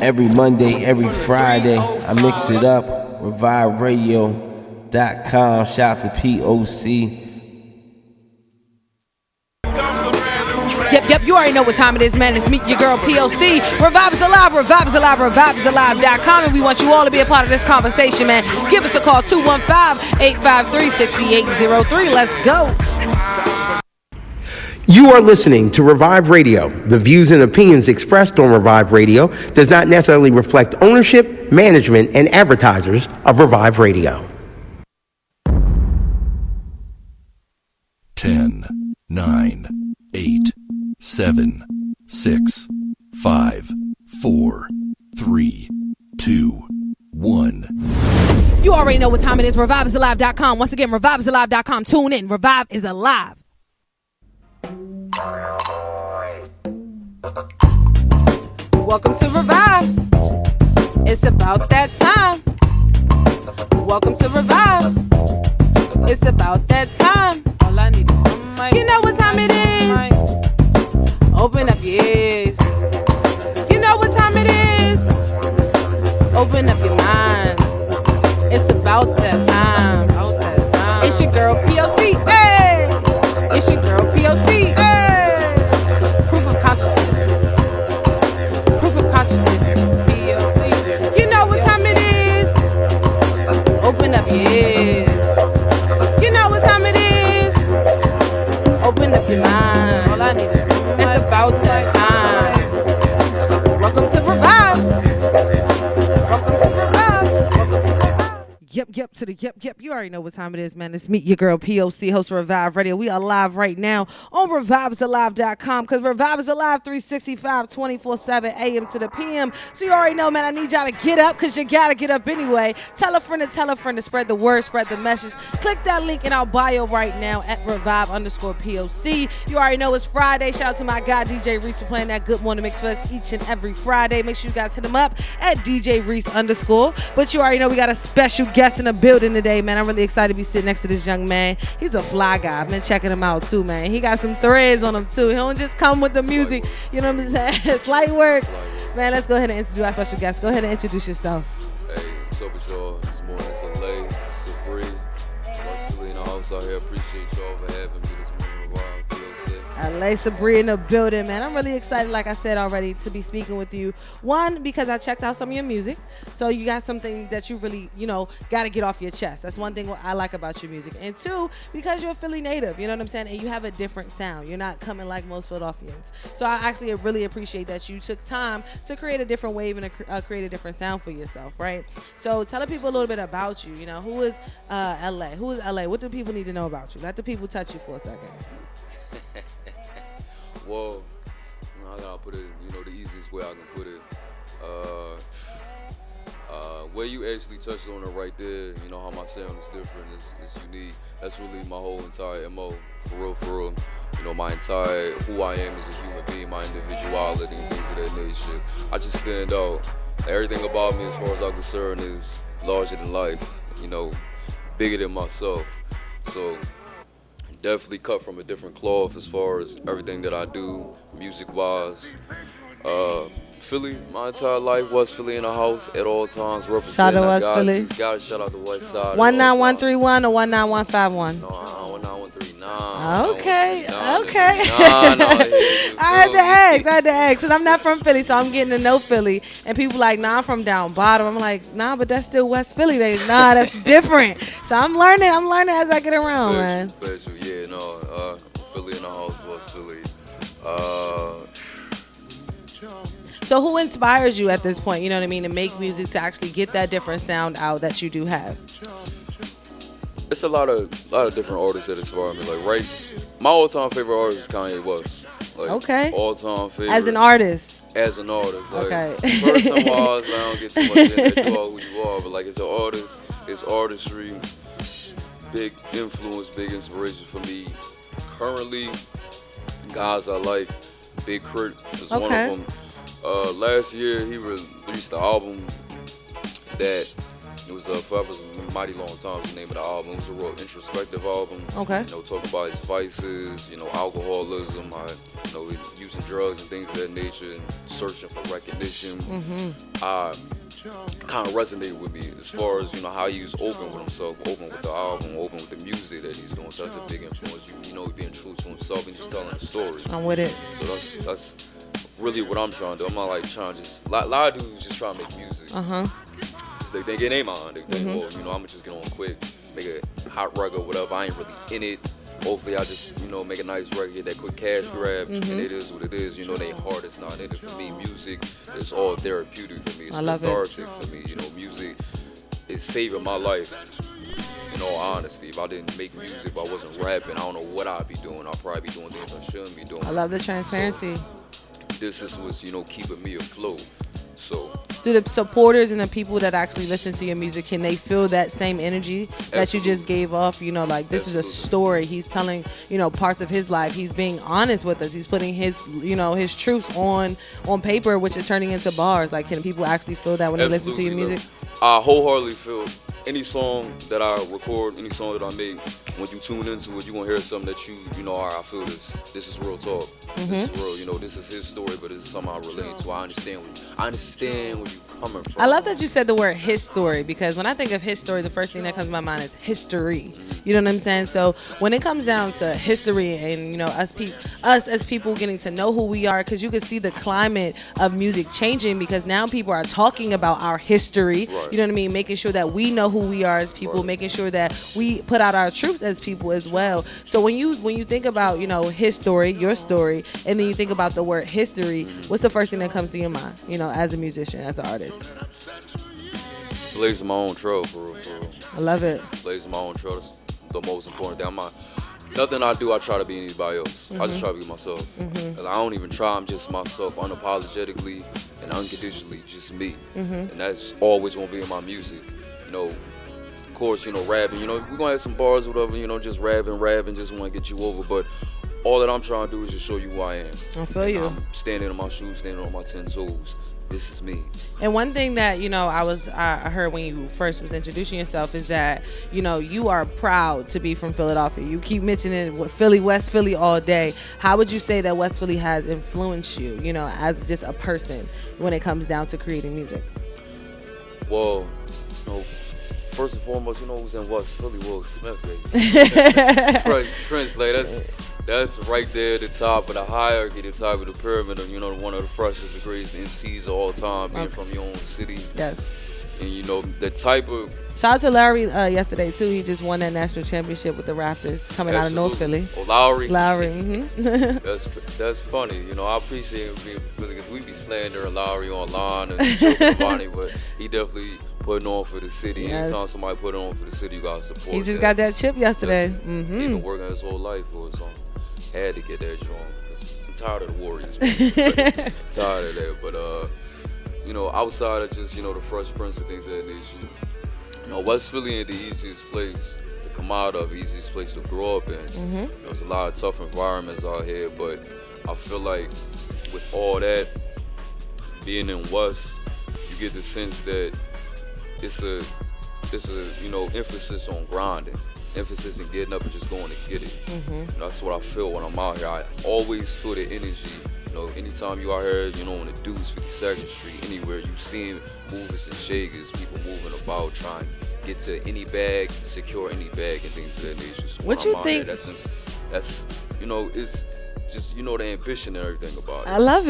Every Monday, every Friday, I mix it up. ReviveRadio.com. Shout out to P.O.C. Yep, you already know what time it is, man. It's Meet Your Girl P.O.C. Revive is alive, Revive is alive, ReviveIsAlive.com. And we want you all to be a part of this conversation, man. Give us a call, 215-853-6803. Let's go. You are listening to Revive Radio. The views and opinions expressed on Revive Radio does not necessarily reflect ownership, management, and advertisers of Revive Radio. 10, 9, 8, 7, 6, 5, 4, 3, 2, 1. You already know what time it is. ReviveIsAlive.com. Once again, ReviveIsAlive.com. Tune in. Revive is alive. Welcome to Revive. It's about that time. Welcome to Revive. It's about that time. All I need is one mic. You know what time it is. Open up your ears. You know what time it is. Open up your mind. It's about that time. It's your girl P.O.C. Hey. It's your girl P.O.C. Hey. Proof of consciousness. Proof of consciousness. P.O.C. You know what time it is. Open up your ears. You know what time it is. Open up your mind. All I need is it's about that time. Welcome to Revive. Welcome to Revive. Welcome to Revive. Yep, to the yep. You already know what time it is, man. It's Meet Your Girl P.O.C, host of Revive Radio. We are live right now on ReviveIsAlive.com because Revive is alive 365, 24/7 a.m. to the p.m. So you already know, man, I need y'all to get up because you got to get up anyway. Tell a friend to spread the word, spread the message. Click that link in our bio right now at Revive_POC. You already know it's Friday. Shout out to my guy, DJ Reese, for playing that Good Morning Mix for us each and every Friday. Make sure you guys hit him up at DJ Reese_. But you already know we got a special guest in the building today, man. I'm really excited to be sitting next to this young man. He's a fly guy. I've been checking him out too, man. He got some threads on him too. He don't just come with the music. You know what I'm saying? Slight work. Man, let's go ahead and introduce our special guest. Go ahead and introduce yourself. Hey, what's up with y'all? This morning it's LA, Sabree, Marcelina in the house out here. Appreciate y'all for having me this morning. Revive POC. LA Sabree in the building, man. I'm really excited, like I said already, to be speaking with you. One, because I checked out some of your music. So you got something that you really, got to get off your chest. That's one thing what I like about your music. And two, because you're a Philly native, you know what I'm saying? And you have a different sound. You're not coming like most Philadelphians. So I actually really appreciate that you took time to create a different wave and create a different sound for yourself, right? So tell the people a little bit about you. Who is LA? Who is LA? What do people need to know about you? Let the people touch you for a second. Well, I gotta put it, the easiest way I can put it. Where you actually touched on it right there, how my sound is different, it's unique. That's really my whole entire MO, for real. My entire who I am as a human being, my individuality and things of that nature. I just stand out. Everything about me, as far as I'm concerned, is larger than life, bigger than myself. So definitely cut from a different cloth as far as everything that I do, music-wise. Philly, my entire life was Philly in the house at all times. Representing. Shout out West Philly. Gotta shout out the West Side. 19131 or 19151? No, 19139. Okay. No, I had to ask, because I'm not from Philly, so I'm getting to know Philly. And people like, nah, I'm from down bottom. I'm like, nah, but that's still West Philly. Nah, that's different. So I'm learning as I get around, man. Special, yeah, Philly in the house, West Philly. So who inspires you at this point, to make music, to actually get that different sound out that you do have? It's a lot of different artists that inspire me. My all-time favorite artist is Kanye West. Okay. All-time favorite. As an artist. Okay. Person-wise, I don't get too much into you are who you are, but as an artist, it's artistry, big influence, big inspiration for me. Currently, guys I like, Big Crit is one of them. Last year, he released the album that It was Forever's a Mighty Long Time was the name of the album. It was a real introspective album. Okay. You know, talking about his vices, you know, alcoholism, you know, using drugs and things of that nature, and searching for recognition. Kind of resonated with me as far as, you know, how he was open with himself, open with the album, open with the music that he's doing. So that's a big influence. You know, being true to himself and just telling a story. I'm with it. So that's really what I'm trying to do. I'm not like trying to just, a lot of dudes just trying to make music. Cause they think it ain't mine. They think, well, you know, I'm just get on quick, make a hot record, whatever. I ain't really in it. Hopefully I just, you know, make a nice record, get that quick cash grab, and it is what it is. You know, they heart is not in it for me. Music is all therapeutic for me. It's cathartic for me. You know, music is saving my life. In all honesty, if I didn't make music, if I wasn't rapping, I don't know what I'd be doing. I'd probably be doing things I shouldn't be doing. I love the transparency. So, this is what's, you know, keeping me afloat. So do the supporters and the people that actually listen to your music, can they feel that same energy that you just gave off? You know, like this is a story. He's telling, you know, parts of his life. He's being honest with us. He's putting his, you know, his truths on paper, which is turning into bars. Like, can people actually feel that when they listen to your music? I wholeheartedly feel any song that I record, any song that I make, when you tune into it, you're going to hear something that you know, all right, I feel this. This is real talk. This is real, you know, this is his story, but this is something I relate to. I understand where you're coming from. I love that you said the word his story, because when I think of his story, the first thing that comes to my mind is history. You know what I'm saying? So when it comes down to history and, you know, us as people getting to know who we are, because you can see the climate of music changing, because now people are talking about our history. Right. You know what I mean? Making sure that we know who we are as people, making sure that we put out our truths as people as well. So when you think about, you know, his story, your story, and then you think about the word history, what's the first thing that comes to your mind, you know, as a musician, as an artist? Blazing my own trail, for real. I love it. Blazing my own trail is the most important thing. Nothing I do, I try to be anybody else. I just try to be myself. I don't even try, I'm just myself, unapologetically and unconditionally, just me. And that's always gonna be in my music. You know, of course, you know, rapping, you know, we're gonna have some bars or whatever, you know, just rapping, just wanna get you over, but all that I'm trying to do is just show you who I am. I feel you. I'm standing in my shoes, standing on my 10 toes. This is me. And one thing that, you know, I heard when you first was introducing yourself is that, you know, you are proud to be from Philadelphia. You keep mentioning Philly, West Philly all day. How would you say that West Philly has influenced you, you know, as just a person when it comes down to creating music? Well, you know, first and foremost, you know who's in West Philly? Will Smith, baby. Prince, like that's right there at the top of the hierarchy, the top of the pyramid of, you know, one of the freshest and greatest MCs of all time, being from your own city. Yes. And, you know, the type of... Shout out to Lowry yesterday, too. He just won that national championship with the Raptors coming out of North Philly. Oh, Lowry. That's funny. You know, I appreciate him being from Philly, because we be slandering Lowry online and joking about him, but he definitely putting on for the city. Yes. Anytime somebody put on for the city, you got to support. He just got that chip yesterday. He's been working his whole life for it, so had to get that joint. I'm tired of the Warriors, man. Tired of that. But, you know, outside of just, you know, the Fresh Prince and things of that nature, you know, West Philly ain't the easiest place to come out of, easiest place to grow up in. There's a lot of tough environments out here, but I feel like with all that, being in West, you get the sense that it's a you know, emphasis on grinding. Emphasis in getting up and just going to get it. You know, that's what I feel when I'm out here. I always feel the energy. You know, anytime you out here, you know, on the Deuce, 52nd Street, anywhere, you see movers and shakers, people moving about, trying to get to any bag, secure any bag, and things of that nature. So what you think? Here, that's you know, it's just, you know, the ambition and everything about it. I love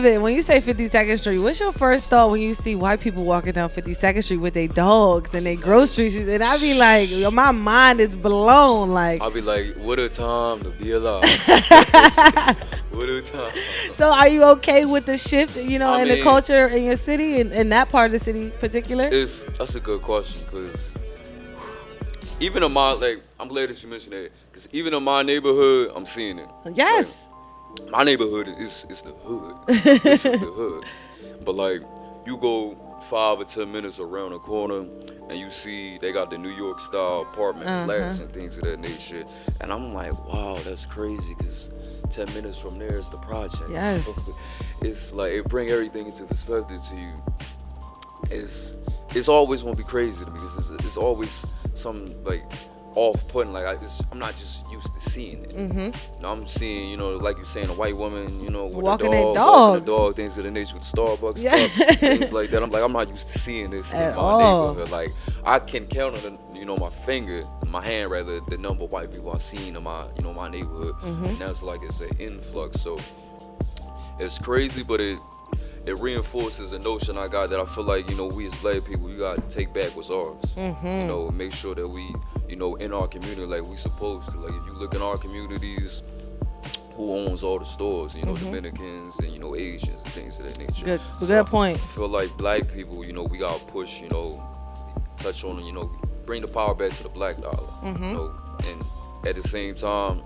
it. When you say 52nd Street, what's your first thought when you see white people walking down 52nd Street with their dogs and their groceries? And I be like, my mind is blown. Like, I'll be like, what a time to be alive. What a time. So are you okay with the shift, you know, in the culture in your city, in that part of the city in particular? That's a good question, because even in my, like, I'm glad that you mentioned that, because even in my neighborhood, I'm seeing it. Yes. Like, my neighborhood is the hood. This is the hood. But, like, you go 5 or 10 minutes around the corner, and you see they got the New York style apartment flats and things of that nature. And I'm like, wow, that's crazy, because 10 minutes from there is the project. Yes. So it's like, it bring everything into perspective to you. It's it's always gonna be crazy to me because it's always some like off-putting. Like I'm not just used to seeing it. You know, I'm seeing, you know, like you're saying, a white woman, you know, with Walking a their dog, dogs. walking a dog, things of the nature with Starbucks, Yeah. cup, things like that. I'm like, I'm not used to seeing this At in my all. neighborhood. Like I can count on, you know, my hand rather, the number of white people I've seen in my, you know, my neighborhood, and that's like it's an influx. So it's crazy, but it reinforces a notion I got that I feel like, you know, we as black people, you got to take back what's ours. You know, make sure that we, you know, in our community like we supposed to. Like if you look in our communities, who owns all the stores? You know, Dominicans and, you know, Asians and things of that nature. Good point. I feel like black people, you know, we got to push, you know, touch on, you know, bring the power back to the black dollar. You know, and at the same time,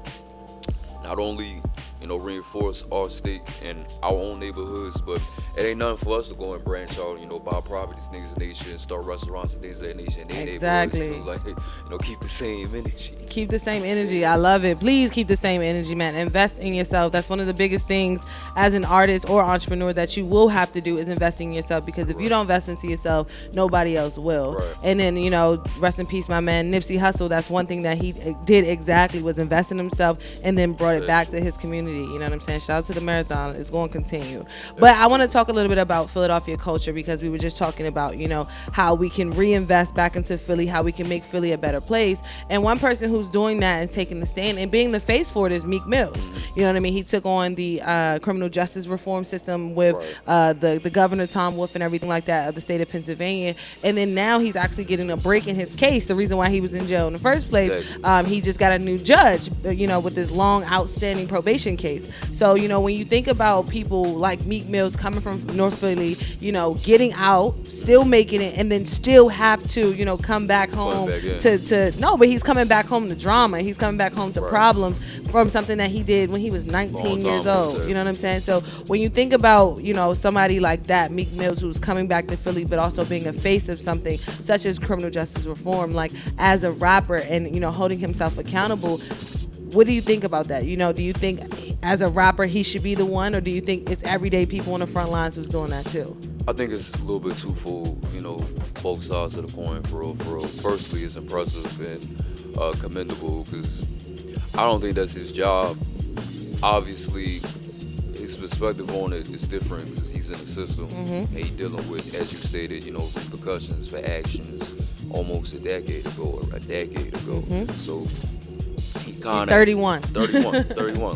not only, you know, reinforce our state and our own neighborhoods, but it ain't nothing for us to go and branch out, you know, buy properties, things of that nature, and start restaurants and things of that nature in their neighborhoods too. Like, you know, keep the same energy. Keep the same energy. I love it. Please keep the same energy, man. Invest in yourself. That's one of the biggest things as an artist or entrepreneur that you will have to do is invest in yourself, because if you don't invest into yourself, nobody else will. Right. And then, you know, rest in peace, my man Nipsey Hussle. That's one thing that he did exactly, was invest in himself and then brought it back to his community. You know what I'm saying? Shout out to the marathon. It's going to continue. But I want to talk a little bit about Philadelphia culture, because we were just talking about, you know, how we can reinvest back into Philly, how we can make Philly a better place. And one person who's doing that and taking the stand and being the face for it is Meek Mills. You know what I mean? He took on the criminal justice reform system with the governor, Tom Wolf, and everything like that of the state of Pennsylvania. And then now he's actually getting a break in his case. The reason why he was in jail in the first place, he just got a new judge, you know, with this long outstanding probation case. So, you know, when you think about people like Meek Mills coming from North Philly, you know, getting out, still making it, and then still have to, you know, come back home but he's coming back home to drama. He's coming back home to problems from something that he did when he was 19 years old. You know what I'm saying? So when you think about, you know, somebody like that, Meek Mills, who's coming back to Philly, but also being a face of something such as criminal justice reform, like as a rapper and, you know, holding himself accountable, what do you think about that? You know, do you think as a rapper he should be the one, or do you think it's everyday people on the front lines who's doing that too? I think it's a little bit twofold, you know, both sides of the coin, for real, for real. Firstly, it's impressive and commendable, because I don't think that's his job. Obviously, his perspective on it is different because he's in the system and he's dealing with, as you stated, you know, repercussions for actions almost a decade ago. So he kind of 31,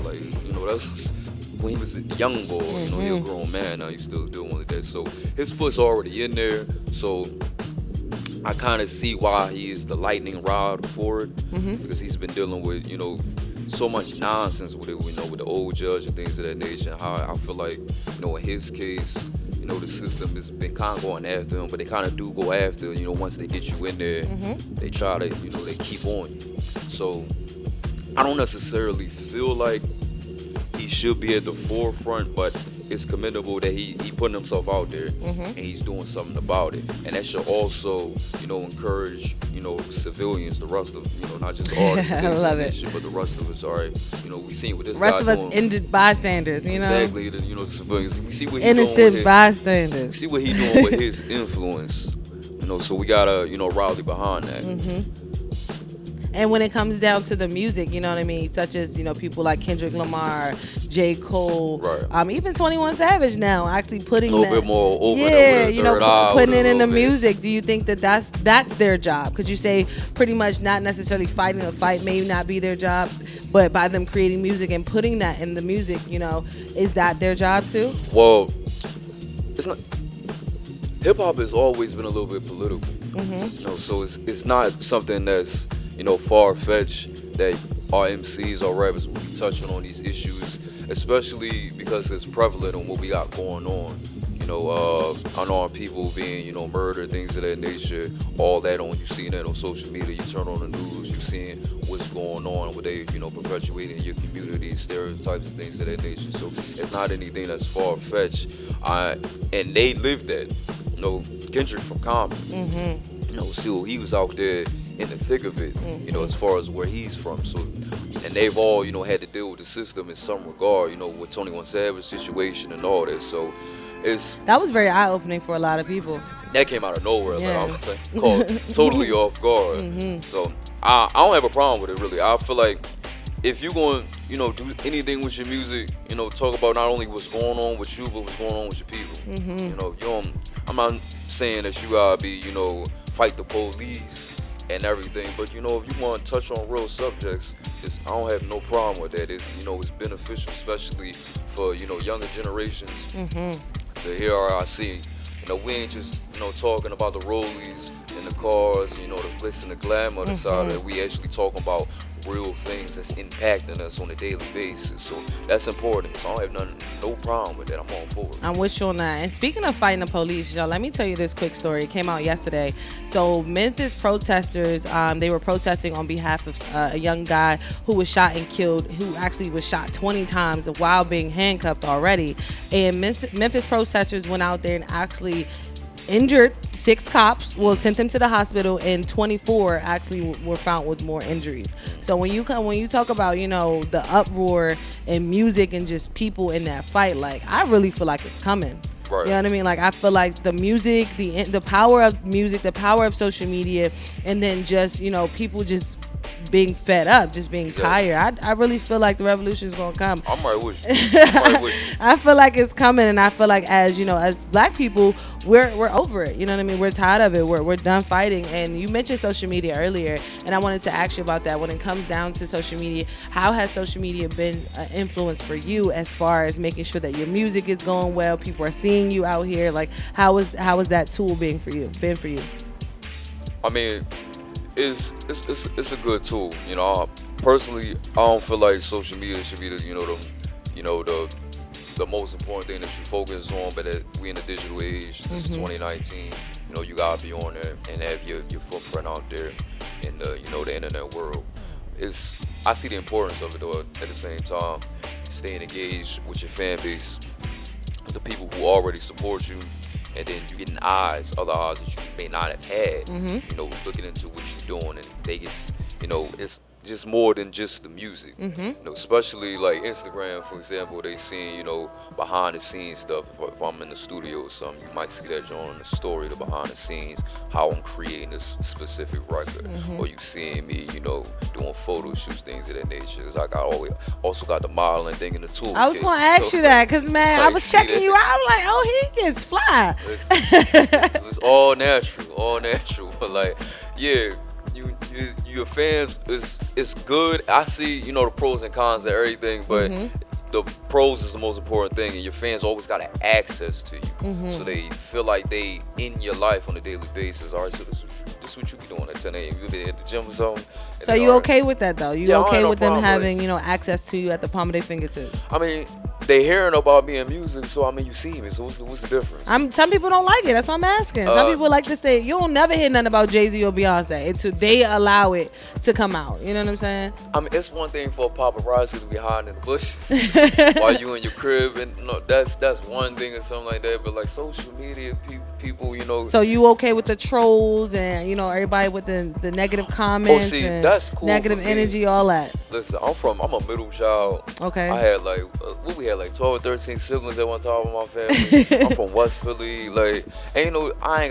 like, you know, that's when he was a young boy, you know, he's a grown man now, he's still doing with that. So his foot's already in there. So I kind of see why he is the lightning rod for it, because he's been dealing with, you know, so much nonsense with it, you know, with the old judge and things of that nature. And how I feel like, you know, in his case, you know, the system has been kind of going after him, but they kind of do go after, you know, once they get you in there, they try to, you know, they keep on you. So I don't necessarily feel like he should be at the forefront, but it's commendable that he putting himself out there and he's doing something about it. And that should also, you know, encourage, you know, civilians, the rest of, you know, not just artists, I love it, but the rest of us. All right, you know, we seen what this rest guy of us doing. ended bystanders, you know, exactly. You know, the civilians. We see what he innocent doing with bystanders. We see what he doing with his influence. You know, so we gotta, you know, rally behind that. And when it comes down to the music, you know what I mean, such as, you know, people like Kendrick Lamar, J. Cole, even 21 Savage now actually putting a little bit more over you know, putting it in the music. Do you think that that's their job? Could you say pretty much not necessarily fighting a fight may not be their job, but by them creating music and putting that in the music, you know, is that their job too? Well, it's not. Hip hop has always been a little bit political, you know, so it's not something that's, you know, far-fetched that our MCs or rappers will be touching on these issues, especially because it's prevalent on what we got going on. You know, unarmed people being, you know, murdered, things of that nature, all that on, you seeing that on social media, you turn on the news, you seeing what's going on, what they, you know, perpetuating in your community, stereotypes and things of that nature. So it's not anything that's far-fetched. And they lived that. You know, Kendrick from Compton, you know, so he was out there in the thick of it, you know, as far as where he's from. So, and they've all, you know, had to deal with the system in some regard, you know, with 21 Savage situation and all that. So that was very eye-opening for a lot of people. that came out of nowhere. Yeah. Like, I was like, caught totally off guard. So I don't have a problem with it, really. I feel like if you're going, you know, do anything with your music, you know, talk about not only what's going on with you, but what's going on with your people. You know, I'm not saying that you gotta be, you know, fight the police and everything, but you know, if you want to touch on real subjects, I don't have no problem with that. It's, you know, it's beneficial, especially for, you know, younger generations to hear RIC. You know, we ain't just, you know, talking about the rollies and the cars, you know, the glitz and the glamour on the side of it. We actually talking about real things that's impacting us on a daily basis. So that's important. So I don't have no problem with that. I'm all for it. I'm with you on that. And speaking of fighting the police, y'all, let me tell you this quick story. It came out yesterday. So Memphis protesters, they were protesting on behalf of a young guy who was shot and killed, who actually was shot 20 times while being handcuffed already. And Memphis protesters went out there and actually injured 6 cops, sent them to the hospital, and 24 actually were found with more injuries. So when you talk about, you know, the uproar and music and just people in that fight, like, I really feel like it's coming. Right. You know what I mean? Like, I feel like the music, the power of music, the power of social media, and then just, you know, people just being fed up, just being tired. I really feel like the revolution is gonna come. I'm right with you. I feel like it's coming, and I feel like, as you know, as black people, we're over it. You know what I mean? We're tired of it. We're done fighting. And you mentioned social media earlier, and I wanted to ask you about that. When it comes down to social media, how has social media been an influence for you as far as making sure that your music is going well, people are seeing you out here? Like, how is that tool been for you? I mean, it's a good tool. You know, personally, I don't feel like social media should be the most important thing that you focus on. But we in the digital age. This is 2019. You know, you gotta be on there and have your footprint out there in the, you know, the internet world. I see the importance of it, though. At the same time, staying engaged with your fan base, with the people who already support you. And then you getting other eyes that you may not have had, you know, looking into what you're doing. And they get, you know, it's just more than just the music. You know, especially like Instagram, for example, they see, you know, behind the scenes stuff. If I'm in the studio or something, you might see that on the story, the behind the scenes, how I'm creating this specific record. Or you seeing me, you know, doing photo shoots, things of that nature. Cause I also got the modeling thing in the toolkit. I was gonna ask you that, cause man, I was checking you out. I'm like, oh, he gets fly. It's all natural. But like, yeah. Your fans is good. I see, you know, the pros and cons of everything, but the pros is the most important thing, and your fans always got access to you, so they feel like they in your life on a daily basis. All right, so this is what you be doing at 10 a.m. You be at the gym or something. So you okay with that though? You okay with them having, with you know, access to you at the palm of their fingertips? I mean, they hearing about me in music, so I mean, you see me. So what's the difference? Some people don't like it. That's what I'm asking. Some people like to say you'll never hear nothing about Jay-Z or Beyonce. They allow it to come out. You know what I'm saying? I mean, it's one thing for a paparazzi to be hiding in the bushes while you in your crib, and you know, that's one thing or something like that. But like social media, people, you know. So you okay with the trolls and, you know, everybody with the negative comments? Oh, see, and that's cool. Negative energy, all that. Listen, I'm a middle child. Okay. I had like we had like 12 or 13 siblings at one time in my family. I'm from West Philly. Like, I ain't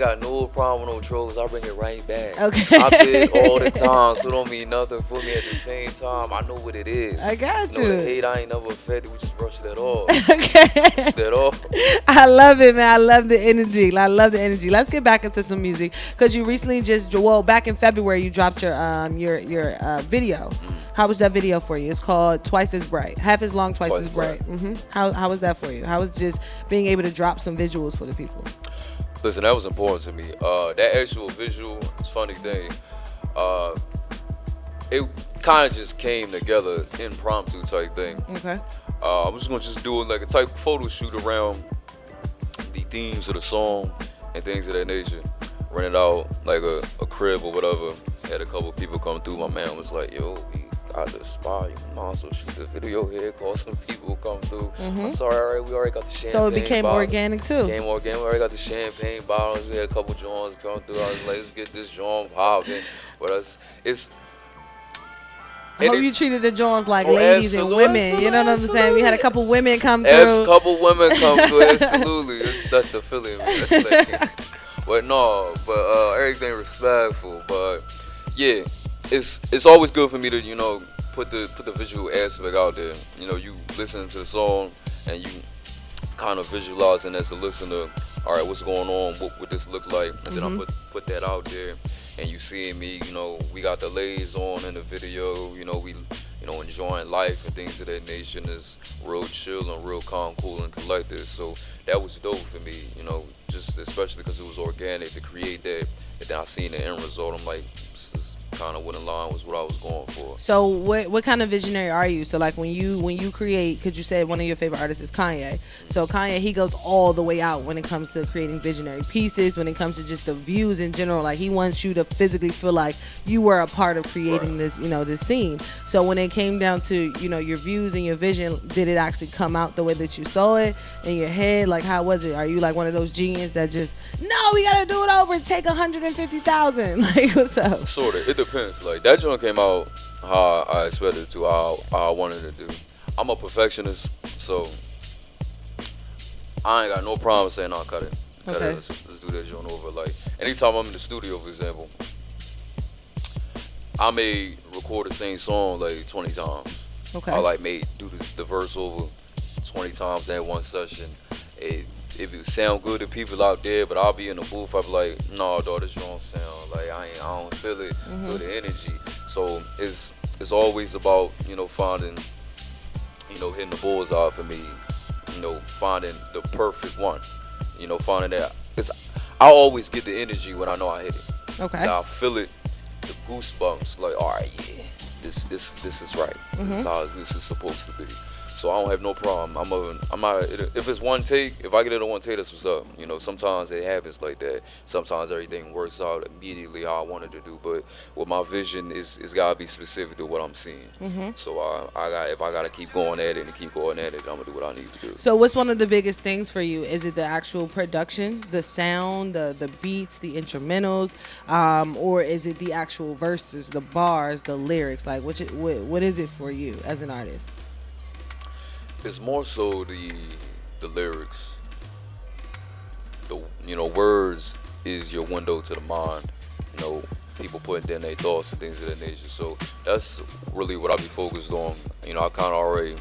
got no problem with no trolls. I bring it right back. Okay. I bid all the time, so it don't mean nothing for me. At the same time, I know what it is. I got you. You know, the hate I ain't never affected. We just brush that off. Okay. Brush that off. I love it, man. I love the energy. Let's get back into some music, because you recently back in February, you dropped your video. How was that video for you? It's called Twice as Bright. Half as long, twice as bright. How was that for you? How was just being able to drop some visuals for the people? Listen, that was important to me. That actual visual, it's a funny thing. It kind of just came together, impromptu type thing. Okay. I was just gonna do it like a type of photo shoot around the themes of the song and things of that nature. Rented out like a crib or whatever. Had a couple people come through. My man was like, "Yo, we got the spot. You can also shoot the video here. Call some people come through." I'm sorry, all right, we already got the champagne. So it became bottles. Organic too. Became organic. We already got the champagne bottles. We had a couple joints come through. I was like, let's get this joint popping. But I hope you treated the Jones like ladies and women. You know what I'm saying? We had a couple women come through. Absolutely. That's the feeling. But no, but everything respectful. But yeah, it's always good for me to put the visual aspect out there. You listen to the song and you kind of visualizing as a listener. All right, what's going on? What would this look like? And then I put that out there, and you seeing me. We got the lays on in the video. We enjoying life and things of that nature. Is real chill and real calm, cool, and collected. So that was dope for me. Just especially because it was organic to create that. And then I seen the end result. I'm like, this is kind of went in line with what I was going for. So what kind of visionary are you? So like when you create, because you said one of your favorite artists is Kanye. So Kanye, he goes all the way out when it comes to creating visionary pieces, when it comes to just the views in general. Like he wants you to physically feel like you were a part of creating this, this scene. So when it came down to, your views and your vision, did it actually come out the way that you saw it in your head? Like how was it? Are you like one of those genius that just, no, we gotta do it over and take 150,000? Like what's up? Sort of. It depends. Like that joint came out how I expected it to, how I wanted it to do. I'm a perfectionist, so I ain't got no problem saying I'll cut it. Okay. Let's do that joint over. Like anytime I'm in the studio, for example, I may record the same song like 20 times. Okay. I may do the verse over 20 times in one session. If it sound good to people out there, but I'll be in the booth, I'll be like, no, dog, this don't sound like I don't feel it, feel the energy. So it's always about finding, hitting the bullseye for me, finding the perfect one, finding that I always get the energy when I know I hit it. Okay. And I feel it, the goosebumps, like, all right, yeah, this is right. This is how this is supposed to be. So I don't have no problem. If it's one take, if I get it on one take, that's what's up. Sometimes it happens like that. Sometimes everything works out immediately how I wanted to do. But with my vision, it's gotta be specific to what I'm seeing. So if I gotta keep going at it and keep going at it, I'm gonna do what I need to do. So what's one of the biggest things for you? Is it the actual production, the sound, the beats, the instrumentals, or is it the actual verses, the bars, the lyrics? Like what is it for you as an artist? It's more so the lyrics. Words is your window to the mind. People putting in their thoughts and things of that nature. So that's really what I be focused on. I kind of already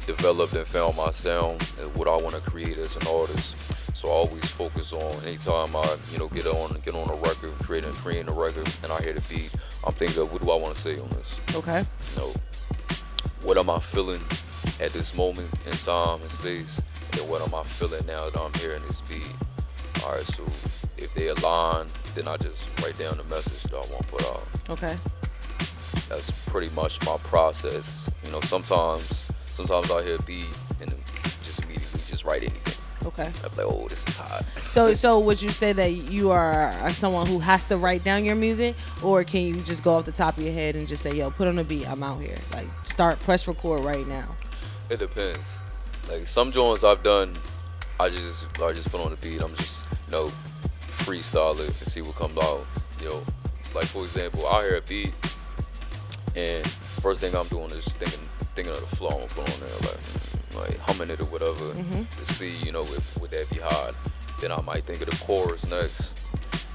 developed and found my sound and what I want to create as an artist. So I always focus on anytime I get on a record, creating a record, and I hear the beat, I'm thinking, what do I want to say on this? Okay. What am I feeling at this moment in time and space, and what am I feeling now that I'm hearing this beat? All right, so if they align, then I just write down the message that I want to put out. Okay. That's pretty much my process. Sometimes I hear a beat and just immediately just write anything. Okay. I'm like, oh, this is hot. So would you say that you are someone who has to write down your music, or can you just go off the top of your head and just say, yo, put on a beat, I'm out here. Like, press record right now. It depends. Like some joints I've done, I just put on the beat. I'm just freestyle it and see what comes out. Like for example, I hear a beat, and first thing I'm doing is thinking of the flow I'm gonna put on there, like humming it or whatever, to see would that be hard. Then I might think of the chorus next,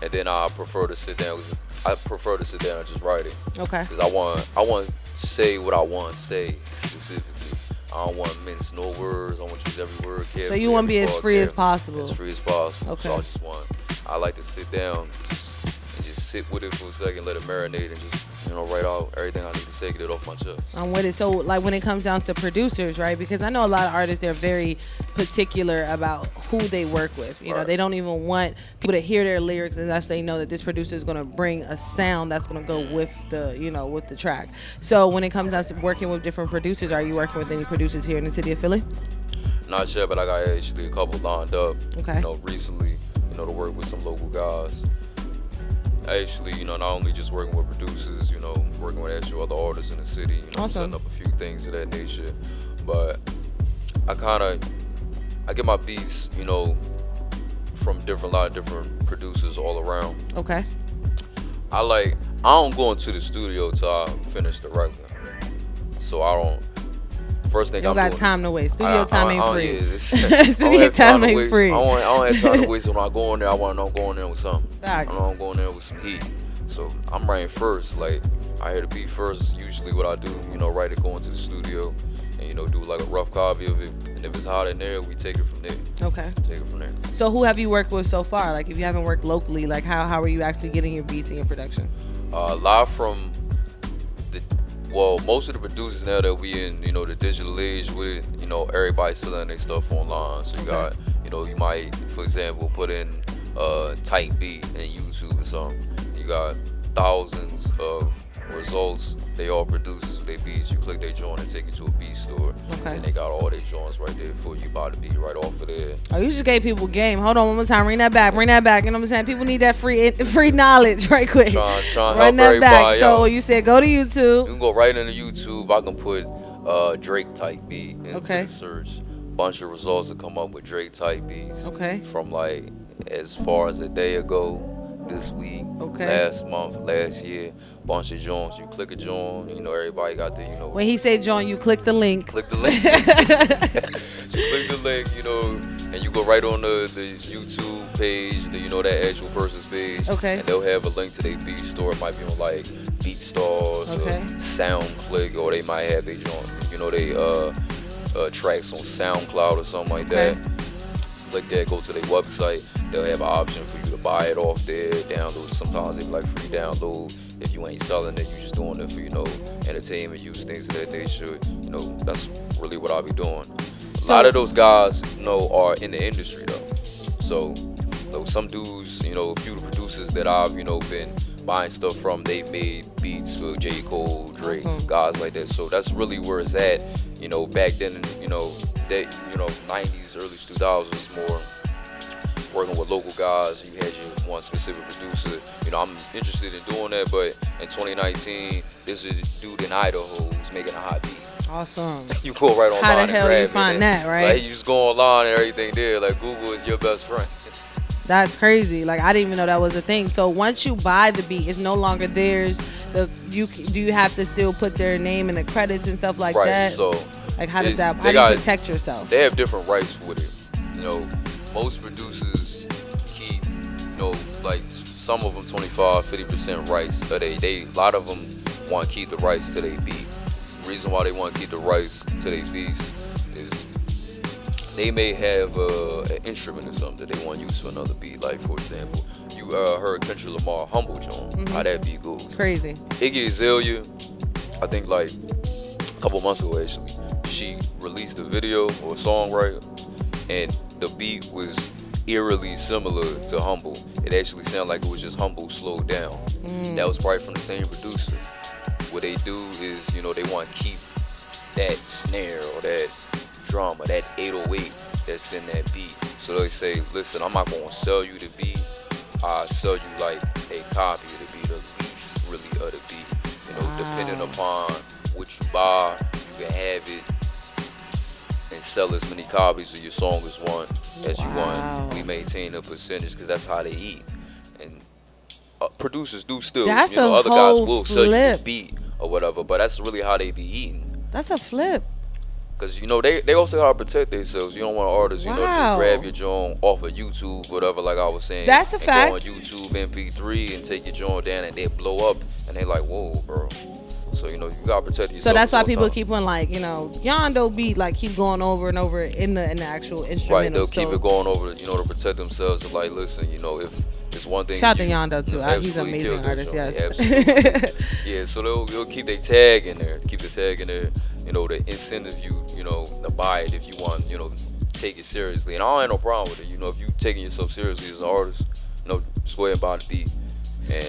and then I prefer to sit down and just write it. Okay. Because I want to say what I want to say specifically. I don't want to mince no words. I want to use every word carefully. So you want to be as free as possible. As free as possible. Okay. So I like to sit down and just sit with it for a second, let it marinate, and just write out everything I need to say, get it off my chest. I'm with it. So like when it comes down to producers, right? Because I know a lot of artists, they're very particular about who they work with. They don't even want people to hear their lyrics unless they know that this producer is going to bring a sound that's going to go with the with the track. So when it comes down to working with different producers, are you working with any producers here in the city of Philly? Not sure, but I got actually a couple lined up. Okay. Recently, to work with some local guys. Actually, not only just working with producers, working with actual other artists in the city, awesome. Setting up a few things of that nature. But I get my beats, from a lot of different producers all around. Okay. I don't go into the studio till I finish the record. So first thing You don't I'm got doing. time to waste. Studio time ain't free. I Studio time ain't free. I don't have time to waste. When I go in there, I want to know I'm going there with something. Facts. I know I'm going there with some heat. So I'm writing first. Like, I hear the beat first. Usually what I do, write it, go into the studio, and do like a rough copy of it. And if it's hot in there, we take it from there. Okay. Take it from there. So who have you worked with so far? Like, if you haven't worked locally, like how are you actually getting your beats and your production? Live from most of the producers now that we in, the digital age with it, everybody's selling their stuff online. So you got, you might, for example, put in type beat in YouTube or something. You got thousands of results. They all producers with their beats. You click their joint and take it to a beat store. Okay. And they got all their joints right there for you. Buy the beat right off of there. Oh, you just gave people game. Hold on one more time. Bring that back. You know what I'm saying? People need that free knowledge right quick. Trying to Run help that everybody back. So out. you said go to YouTube. You can go right into YouTube. I can put Drake type beat into the search. Bunch of results will come up with Drake type beats. Okay. From like as far as a day ago, this week, last month, last year, bunch of joints. You click a joint, everybody got the, When he say joint, you click the link. Click the link. You click the link, and you go right on the YouTube page, that actual person's page. Okay. And they'll have a link to their beat store. It might be on like BeatStars or SoundClick, or they might have their joint, they tracks on SoundCloud or something like that. Click that, go to their website. They'll have an option for you to buy it off there, download. Sometimes they be like free download. If you ain't selling it, you just doing it for, entertainment use, things of that nature. That's really what I'll be doing. A lot of those guys, are in the industry though. So some dudes, a few of the producers that I've, been buying stuff from, they made beats for J. Cole, Drake, guys like that. So that's really where it's at. Back then, that 90s, early 2000s was more working with local guys. You had your one specific producer. I'm interested in doing that, but in 2019, this is a dude in Idaho who's making a hot beat. Awesome. You go right online. How the and hell grab you find it, that, right? Like, you just go online and everything there. Like, Google is your best friend. That's crazy. Like, I didn't even know that was a thing. So once you buy the beat, it's no longer theirs. Do you have to still put their name in the credits and stuff like that? So like, how does that? How do you protect yourself? They have different rights with it. Most producers keep, like some of them 25-50% rights. A lot of them want to keep the rights to their beat. The reason why they want to keep the rights to their beats is they may have an instrument or something that they want to use for another beat. Like, for example, you heard Kendrick Lamar Humble Joint. How that beat goes. Crazy. Iggy Azalea, I think like a couple months ago actually, she released a video or a song, right? And the beat was eerily similar to Humble. It actually sounded like it was just Humble slowed down. That was probably from the same producer. What they do is, they want to keep that snare or that drum or that 808 that's in that beat. So they say, listen, I'm not going to sell you the beat. I'll sell you like a copy of the beat, a lease really of the beat. Depending upon what you buy, you can have it and sell as many copies of your song as you want. We maintain a percentage because that's how they eat. And producers do still, other guys will sell you the beat or whatever, but that's really how they be eating. That's a flip. Because, they also gotta protect themselves. You don't want artists, to just grab your joint off of YouTube, whatever, like I was saying. That's a fact. Go on YouTube MP3 and take your joint down and they blow up and they like, whoa, bro. So, you gotta protect yourself. So that's why people keep on like, Yondo beat, like keep going over and over in the actual instrumental. Right, they'll keep it going over, to protect themselves and like, listen, if it's one thing. Shout out to Yondo too. He's an amazing artist, yes. Absolutely. Yeah, so they'll keep their tag in there, keep the tag in there, to incentive you, to buy it if you want, take it seriously. And I don't have no problem with it. If you taking yourself seriously as an artist, just go ahead and buy the beat.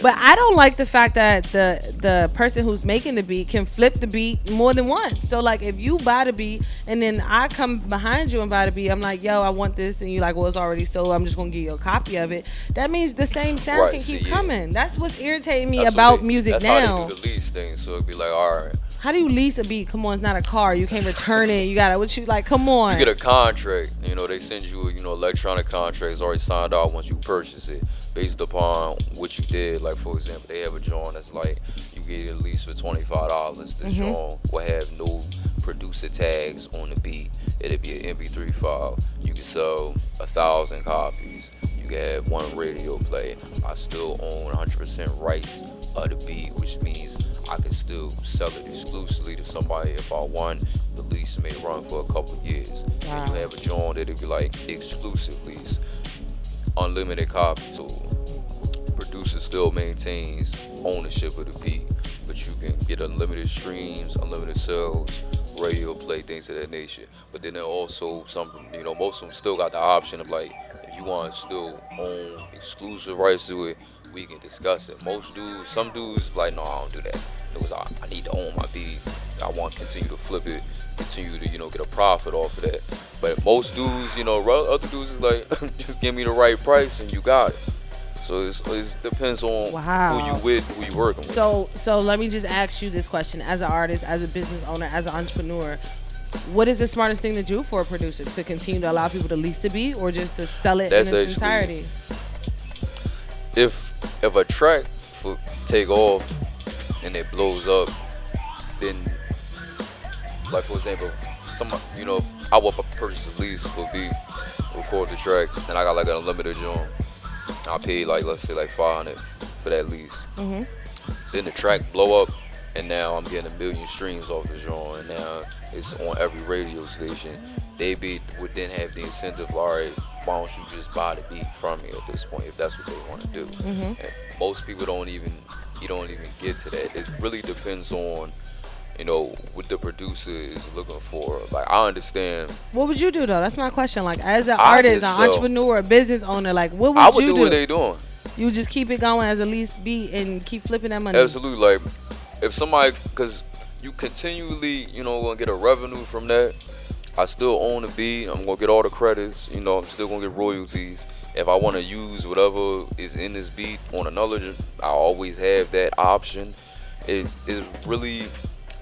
But I don't like the fact that the person who's making the beat can flip the beat more than once. So like if you buy the beat and then I come behind you and buy the beat, I'm like, yo, I want this, and you like, well, it's already sold, I'm just gonna give you a copy of it. That means the same sound can keep coming. That's what's irritating me about music now. That's how they do the lease thing. So it'd be like, all right. How do you lease a beat? Come on, it's not a car. You can't return it. You gotta, come on. You get a contract. They send you, electronic contract. It's already signed out once you purchase it, based upon what you did. Like, for example, they have a joint that's like, you get it at least for $25. This joint will have no producer tags on the beat. It'll be an MP3 file. You can sell 1,000 copies. You can have one radio play. I still own 100% rights of the beat, which means I can still sell it exclusively to somebody if I want. The lease may run for a couple of years. Wow. And you have a joint that'll be like exclusive lease, unlimited copies. So producer still maintains ownership of the beat, but you can get unlimited streams, unlimited sales, radio play, things of that nature. But then there are also some, most of them still got the option of like, if you want to still own exclusive rights to it, we can discuss it. Some dudes like, no, I don't do that. Because I need to own my beat. I want to continue to flip it, continue to, get a profit off of that. But most dudes, other dudes is like, just give me the right price and you got it. So it depends on who you with, who you working with. So let me just ask you this question: as an artist, as a business owner, as an entrepreneur, what is the smartest thing to do for a producer? To continue to allow people to lease the beat, or just to sell it in its entirety? If a track take off and it blows up, then, like for example, I would purchase a lease for beat, record the track, and I got like an unlimited joint. I paid let's say $500 for that lease. Mm-hmm. Then the track blow up, and now I'm getting 1 million streams off the joint, and now it's on every radio station. They would then have the incentive, all right, why don't you just buy the beat from me at this point if that's what they want to do. Mm-hmm. And most people don't even get to that. It really depends on what the producer is looking for. Like, I understand. What would you do though? That's my question. Like, as an artist, an entrepreneur, a business owner, like, what would you do? I would do what they doing. You just keep it going as a lease beat and keep flipping that money. Absolutely. Like, if somebody, because you continually, gonna get a revenue from that. I still own the beat. I'm gonna get all the credits. I'm still gonna get royalties. If I want to use whatever is in this beat on another, I always have that option. It is really,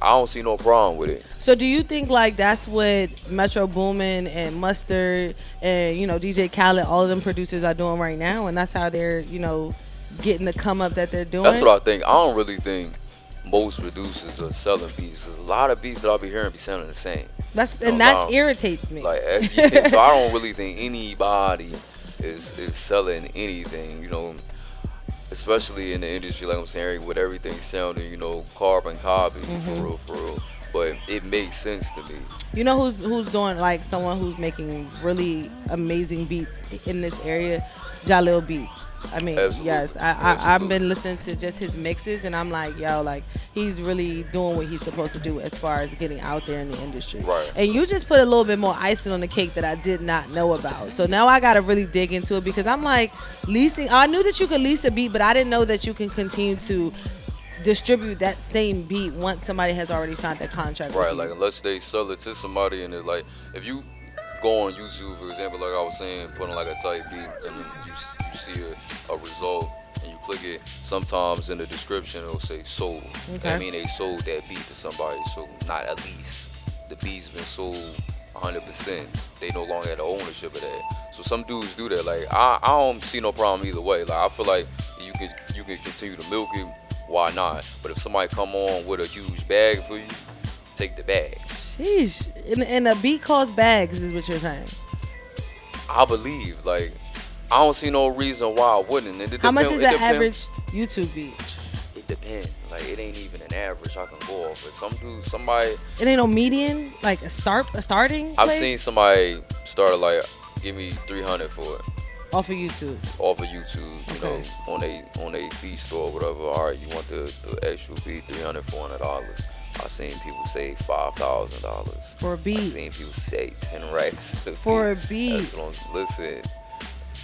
I don't see no problem with it. So do you think like that's what Metro Boomin and Mustard and DJ Khaled, all of them producers are doing right now, and that's how they're getting the come up that they're doing? That's what I think. I don't really think most producers are selling beats. There's a lot of beats that I'll be hearing be sounding the same. That irritates me. So I don't really think anybody is selling anything. Especially in the industry, like I'm saying, with everything sounding, carbon copy, Mm-hmm. for real. But it makes sense to me. You know who's doing, like, someone who's making really amazing beats in this area? Jalil Beats. I mean, Absolutely. Yes, I've been listening to just his mixes, and I'm like, yo, like, he's really doing what he's supposed to do as far as getting out there in the industry. Right. And you just put a little bit more icing on the cake that I did not know about. So now I got to really dig into it, because I'm like, leasing. I knew that you could lease a beat, but I didn't know that you can continue to distribute that same beat once somebody has already signed that contract. Right, like, unless they sell it to somebody, and it's like, if you go on YouTube, for example, like I was saying, put on like a tight beat, and then you see a result, and you click it, sometimes in the description it'll say sold. Okay. I mean, they sold that beat to somebody, so not at least. The beat's been sold 100%. They no longer have the ownership of that. So some dudes do that. Like, I don't see no problem either way. Like, I feel like you can continue to milk it, why not? But if somebody come on with a huge bag for you, take the bag. Sheesh. And a beat costs bags, is what you're saying. I believe, like, I don't see no reason why I wouldn't. How much is that average YouTube beat? It depends. Like, it ain't even an average I can go off. But somebody. It ain't no median, like a starting. I've place? seen somebody start like, give me $300 for it. Off of YouTube. Off of YouTube, on a beat store or whatever. All right, you want the actual beat, $300, $400. I've seen people say $5,000 for a beat. I've seen people say 10 racks for a beat. Listen,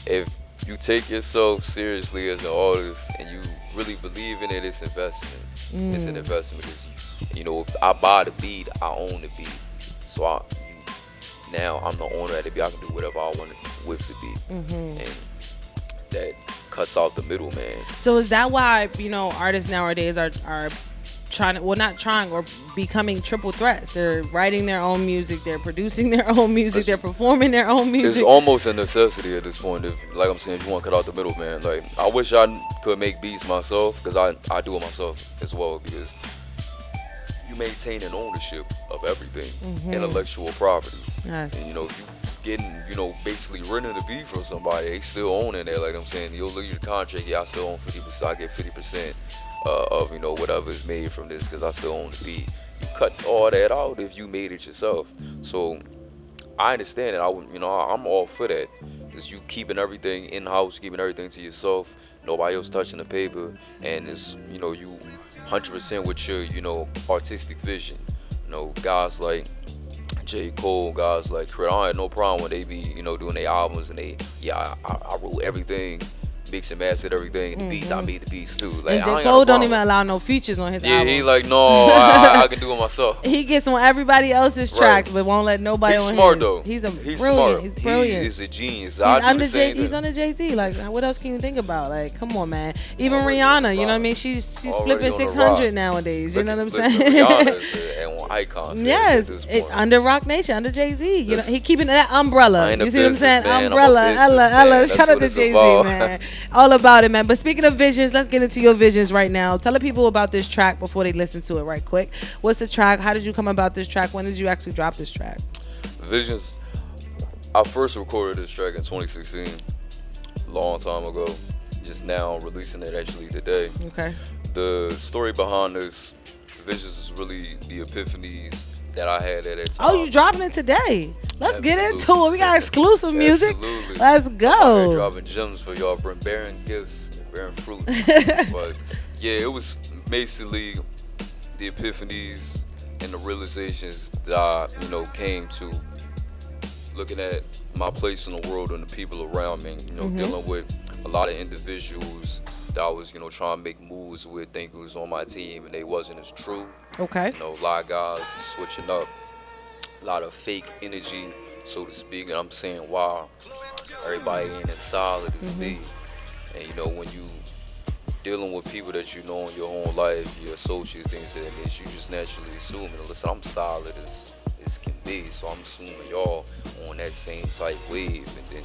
if you take yourself seriously as an artist and you really believe in it, it's investment. It's an investment, because if I buy the beat, I own the beat. So now I'm the owner of the beat. I can do whatever I want with the beat, and that cuts out the middleman. So is that why artists nowadays are or becoming triple threats? They're writing their own music, they're producing their own music, they're performing their own music. It's almost a necessity at this point. If, like I'm saying, if you want to cut out the middleman, like, I wish I could make beats myself, because I do it myself as well, because you maintaining ownership of everything, intellectual properties. Yes. And, you getting, basically renting the beat from somebody, they still owning it. Like I'm saying, you'll look at your contract, I still own 50%, I get 50% of, whatever is made from this because I still own the beat. You cut all that out if you made it yourself. So I understand it. I'm all for that. Is you keeping everything in-house, keeping everything to yourself, nobody else touching the paper, and it's, you 100% with your, artistic vision. Guys like J. Cole, guys like Chris, I had no problem when they be, doing their albums and I wrote everything, mix and mastered everything, and the beats, I made the beats too. Like, and J. Cole don't even allow no features on his album. Yeah, he like, no, I can do it myself. He gets on everybody else's tracks, but won't let nobody on his. He's smart though. He's brilliant. Smart. He's brilliant. He's a genius. He's under Jay-Z. Like, what else can you think about? Like, come on, man. Even Rihanna, you know what I mean? She's flipping 600 nowadays. You know what I'm saying? Rihanna's on icons. Yes, under Rock Nation, under Jay-Z. He keeping that umbrella. You see what I'm saying? Umbrella, Ella. Shout out to Jay-Z, man. All about it, man. But speaking of visions, let's get into your visions right now. Tell the people about this track before they listen to it right quick. What's the track? How did you come about this track? When did you actually drop this track? Visions. I first recorded this track in 2016, a long time ago. Just now releasing it actually today. Okay. The story behind this Visions is really the epiphanies that I had at that time. Oh, you dropping it today? Let's get into it. We got exclusive music. Absolutely. Let's go. I'm dropping gems for y'all, bearing gifts, bearing fruits. But yeah, it was basically the epiphanies and the realizations that I, came to looking at my place in the world and the people around me, dealing with a lot of individuals that I was, trying to make moves with, thinking was on my team, and they wasn't as true. Okay. A lot of guys switching up, a lot of fake energy, so to speak, and I'm saying, wow, everybody ain't as solid as me. And, when you dealing with people that you know in your own life, your associates, things like that, you just naturally assume, listen, I'm solid as can be, so I'm assuming y'all on that same type wave, and then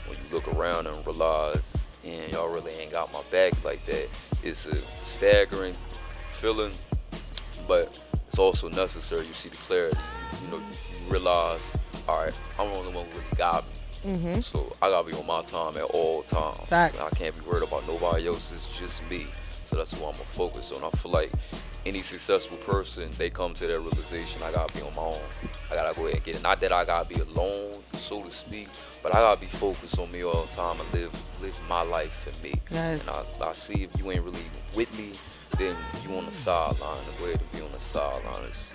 when you look around and realize, and y'all really ain't got my back like that, it's a staggering feeling, but it's also necessary. You see the clarity, you realize, all right, I'm the only one who really got me. So I gotta be on my time at all times. Fact. I can't be worried about nobody else, it's just me. So that's what I'm gonna focus on. I feel like any successful person, they come to that realization, I gotta be on my own. I gotta go ahead and get it. Not that I gotta be alone, so to speak, but I gotta be focused on me all the time and live my life for me. Yes. And I see if you ain't really with me, then you on the sideline. The way to be on the sideline is,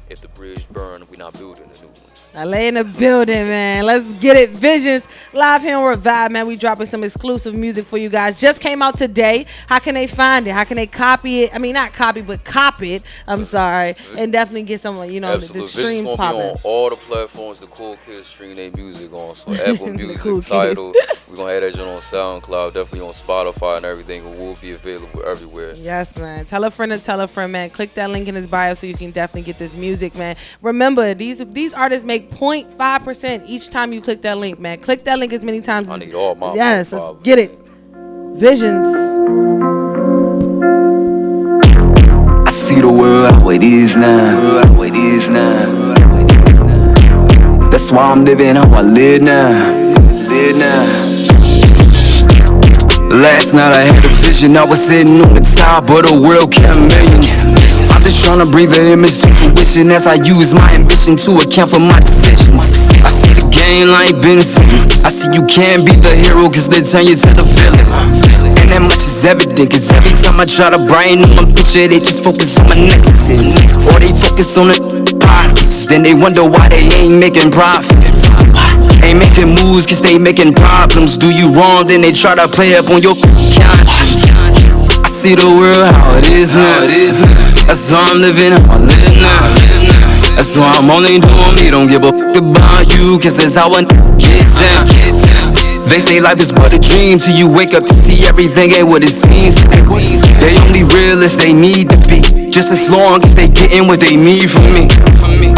if the bridge burn, we not building a new one. I lay in the building, man. Let's get it. Visions live here on Revive, man. We dropping some exclusive music for you guys. Just came out today. How can they find it? How can they copy it? I mean, not copy, but cop it. I'm sorry, and definitely get some, the streams popping. On all the platforms. The cool kids stream their music on. So Apple Music, cool Tidal. We're gonna have that joint on SoundCloud, definitely on Spotify and everything. It will be available everywhere. Yes, man. Tell a friend to tell a friend, man. Click that link in his bio so you can definitely get this music, man. Remember, these artists make 0.5% each time you click that link, man. Click that link as many times as I need all my. Yes, let's get it. Visions. I see the world how it is now. That's why I'm living how I live now. Last night I had a vision, I was sitting on the top of the world, counting millions. I'm just trying to bring the image to fruition as I use my ambition to account for my decisions. I see the game like Benson. I see you can't be the hero cause they turn you to the villain. And that much is evident cause every time I try to brighten up my picture, they just focus on my negatives. Or they focus on the pockets, then they wonder why they ain't making profits. Ain't making moves cause they making problems. Do you wrong, then they try to play up on your conscience. I see the world how it is now. That's why I'm living how I live now. That's why I'm only doing me. Don't give a fuck about you, cause that's how I get down. They say life is but a dream till you wake up to see everything ain't what it seems to be. They only real as they need to be, just as long as they gettin' what they need from me.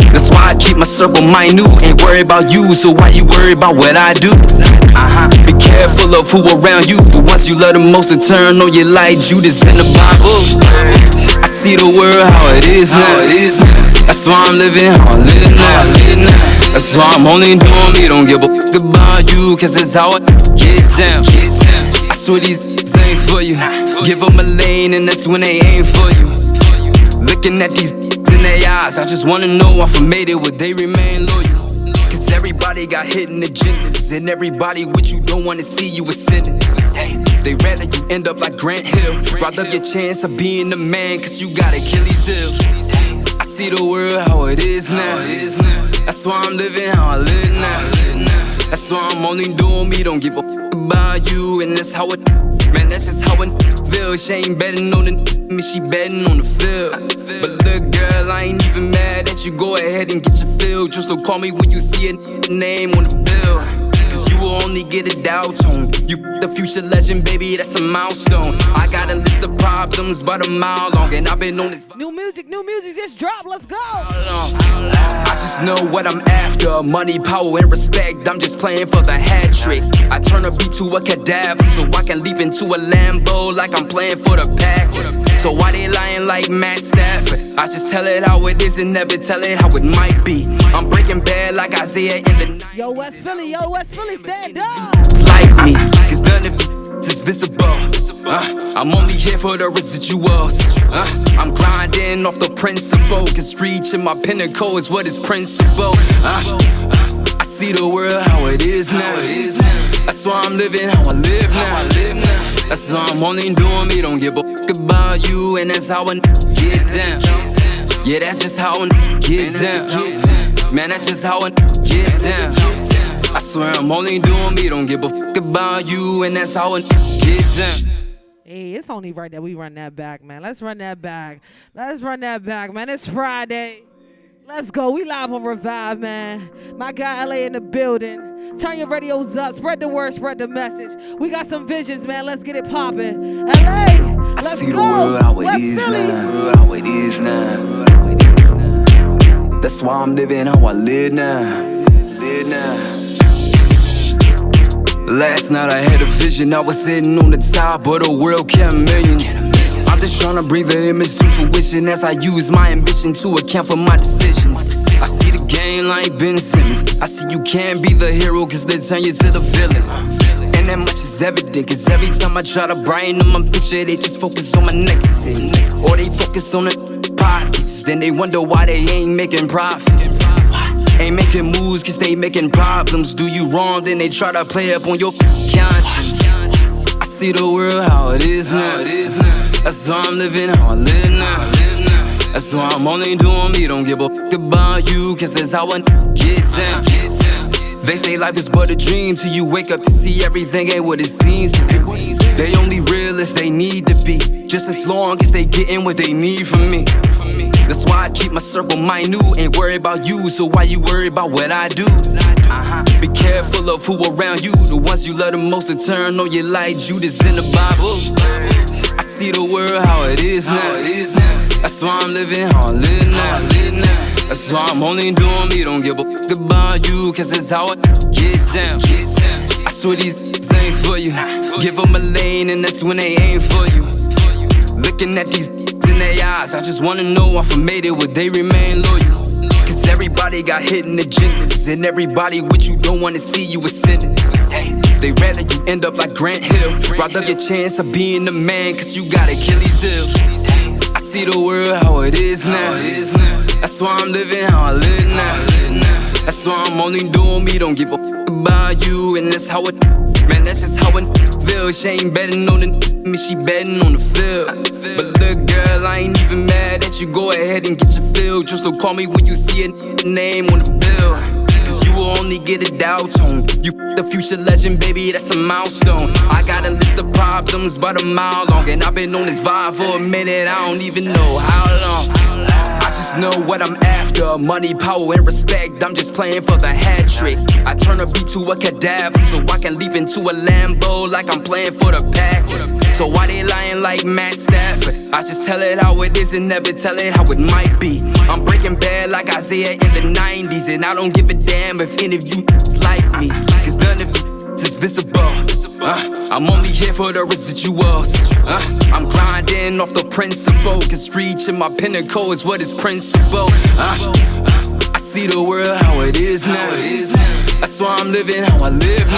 That's why I keep my circle minute, ain't worried about you, so why you worry about what I do? Be careful of who around you, but once you love the most and turn on your light, Judas in the Bible. I see the world how it is now. That's why I'm living how I live now. That's why I'm only doing me, don't give a fuck about you, cause that's how I get down. I swear these ain't for you. Give them a lane and that's when they ain't for you. Looking at these in their eyes, I just wanna know if I made it, would they remain loyal? Cause everybody got hidden agendas, and everybody with you don't wanna see you ascending. They rather you end up like Grant Hill. Robbed up your chance of being the man, cause you got Achilles heels. I see the world how it is now. That's why I'm living how I live now. That's why I'm only doing me, don't give a fuck about you, and that's how it, man, that's just how it feels. She ain't betting on the she betting on the field. But look, girl, I ain't even mad at you. Go ahead and get your fill. Just don't call me when you see a name on the bill, cause you will only get a dial tone. You the future legend, baby, that's a milestone. I got a list of problems about a mile long, and I've been on this. New music, just drop, let's go. I just know what I'm after, money, power, and respect. I'm just playing for the hat trick. I turn a beat to a cadaver, so I can leap into a Lambo like I'm playing for the Packers. So why they lying like Matt Stafford? I just tell it how it is and never tell it how it might be. I'm breaking bad like Isaiah in the night. Yo, West Philly, stand up. It's like me, cause none of is visible. I'm only here for the residuals. I'm grinding off the principle, cause reaching my pinnacle is what is principle. I see the world how it is now. That's why I'm living how I live now. That's why I'm only doing me, don't give a fuck about you, and that's how I get down. Yeah, that's just how I get down. Man, that's just how I get down. I swear I'm only doing me, don't give a fuck about you, and that's how I get down. Hey, it's only right that we run that back, man. Let's run that back, man. It's Friday. Let's go. We live on Revive, man. My guy LA in the building. Turn your radios up. Spread the word, spread the message. We got some visions, man. Let's get it poppin'. LA, let's I see go. the world how it is now. That's why I'm living how I live now. Last night I had a vision, I was sitting on the top, but the world kept millions. I'm just trying to bring the image to fruition as I use my ambition to account for my decisions. I see the game like Ben Simmons. I see you can't be the hero cause they turn you to the villain. And that much is evident, cause every time I try to brighten up my picture, they just focus on my negatives. Or they focus on the pockets, then they wonder why they ain't making profits. Ain't making moves cause they making problems. Do you wrong, then they try to play up on your conscience. I see the world how it is now. That's why I'm living how I live now. That's why I'm only doing me, don't give a fuck about you, cause that's how I get down. They say life is but a dream till you wake up to see everything ain't what it seems to be. They only real as they need to be, just as long as they gettin' what they need from me. That's why I keep my circle minute, ain't worried about you, so why you worry about what I do? Be careful of who around you, the ones you love the most and turn on your light, Judas in the Bible. I see the world how it is now. That's why I'm living how I live now. That's why I'm only doing me, don't give a fuck about you, cause that's how I get down. I swear these ain't for you. Give them a lane and that's when they ain't for you. Looking at these in their eyes, I just wanna know if I made it, would they remain loyal? Cause everybody got hidden agendas, and everybody with you don't wanna see you ascending. They rather you end up like Grant Hill. Robbed up your chance of being the man, cause you got Achilles heels. I see the world how it is now. That's why I'm living how I live now. That's why I'm only doing me, don't give a fuck about you, and that's how it, man, that's just how it feels. She ain't betting on the she betting on the field. But look, girl, I ain't even mad at you. Go ahead and get your fill. Just don't call me when you see a name on the bill, cause you will only get a dial tone. You the future legend, baby, that's a milestone. I got a list of problems about a mile long, and I've been on this vibe for a minute, I don't even know how long. I just know what I'm after. Money, power, and respect. I'm just playing for the hat trick. I turn a beat to a cadaver so I can leap into a Lambo like I'm playing for the Packers. So why they lying like Matt Stafford? I just tell it how it is and never tell it how it might be. I'm breaking bad like Isaiah in the 90s, and I don't give a damn if any of you like me, cause none of you is visible. I'm only here for the residuals. I'm grinding off the principle, cause reaching my pinnacle is what is principle. I see the world how it is now. That's why I'm living how I live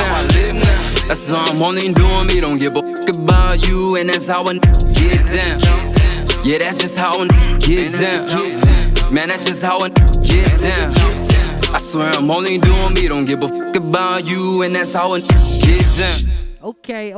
now. That's why I'm only doing me, don't give a fuck about you, and that's how I get down. Yeah, that's just how I get down. Man, that's just how I get down. I swear I'm only doing me, don't give a fuck about you, and that's how I get down. Okay.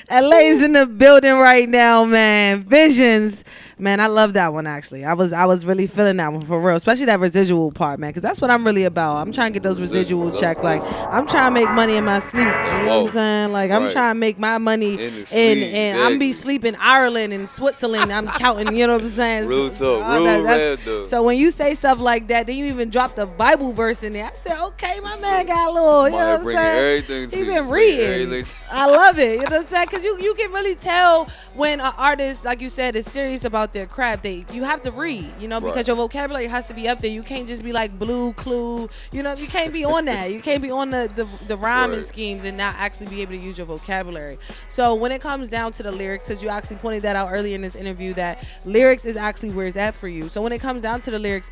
LA's in the building right now, man. Visions. Man, I love that one, actually. I was really feeling that one for real, especially that residual part, man, because that's what I'm really about. I'm trying to get those residual checks. Like, I'm trying to make money in my sleep. You know what I'm saying? Like, I'm trying to make my money and I'm be sleeping in Ireland and Switzerland. I'm counting, you know what I'm saying? Real talk, real man, though. So when you say stuff like that, then you even drop the Bible verse in there. I said, okay, my man got a little, you know what I'm saying? He been reading. I love it, you know what I'm saying? Because you can really tell when an artist, like you said, is serious about their craft. You have to read, you know, because your vocabulary has to be up there. You can't just be like Blue Clue, you know, you can't be on that. You can't be on the rhyming schemes and not actually be able to use your vocabulary. So when it comes down to the lyrics, because you actually pointed that out earlier in this interview, that lyrics is actually where it's at for you. So when it comes down to the lyrics,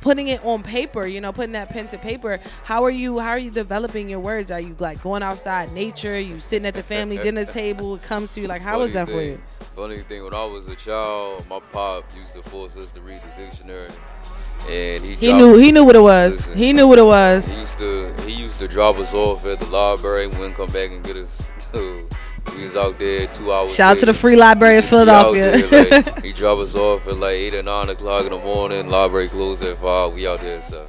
putting it on paper, you know, putting that pen to paper, how are you developing your words? Are you like going outside nature? You sitting at the family dinner table? It comes to you, like, how is that for you? Funny thing, when I was a child, my pop used to force us to read the dictionary, and he knew what it was. Listen, he knew what it was. He used to drop us off at the library and wouldn't come back and get us. We was out there 2 hours. Shout out to the Free Library of Philadelphia. There, like, he dropped us off at like 8 or 9 o'clock in the morning. Library closed at 5. We out there, so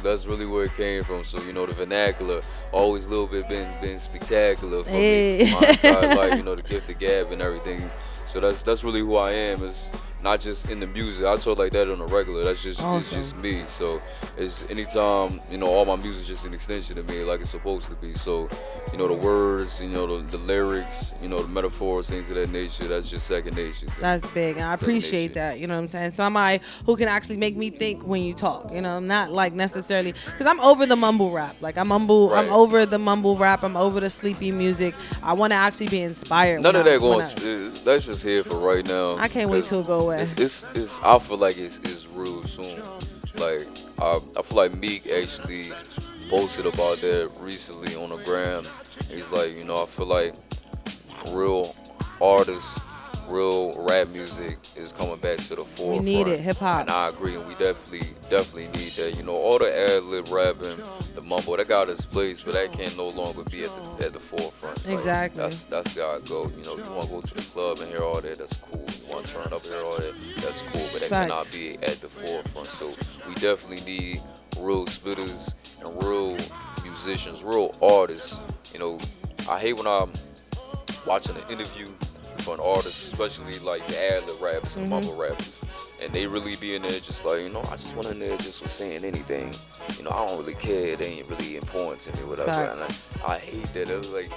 that's really where it came from. So, you know, the vernacular always a little bit been spectacular for me my entire life. You know, the gift, the gab, and everything. So that's really who I am. It's not just in the music. I talk like that on a regular. That's just It's just me. So it's anytime, you know, all my music is just an extension of me, like it's supposed to be. So, you know, the words, you know, the lyrics, you know, the metaphors, things of that nature, that's just second nature. So that's big, and I appreciate that. You know what I'm saying? Somebody who can actually make me think when you talk. You know, not like necessarily, because I'm over the mumble rap. Like I'm over the mumble rap. I'm over the sleepy music. I want to actually be inspired. None of that going. That's just here for right now. I can't wait till it go away. It's I feel like it's real soon. Like I feel like Meek actually posted about that recently on the gram. He's like, you know, I feel like real artists, real rap music is coming back to the forefront. We need it, hip hop. And I agree, and we definitely need that. You know, all the ad lib rapping, the mumble, that got its place, but that can no longer be at the forefront. Like, exactly. That's gotta go. You know, you want to go to the club and hear all that, that's cool. You want to turn up and hear all that, that's cool. But that cannot be at the forefront. So we definitely need real spitters and real musicians, real artists. You know, I hate when I'm watching an interview for an artist, especially like the ad-lib rappers and mumble rappers, and they really be in there just like, you know, I just went in there just was saying anything. You know, I don't really care. It ain't really important to me, whatever. And I hate that. It's like,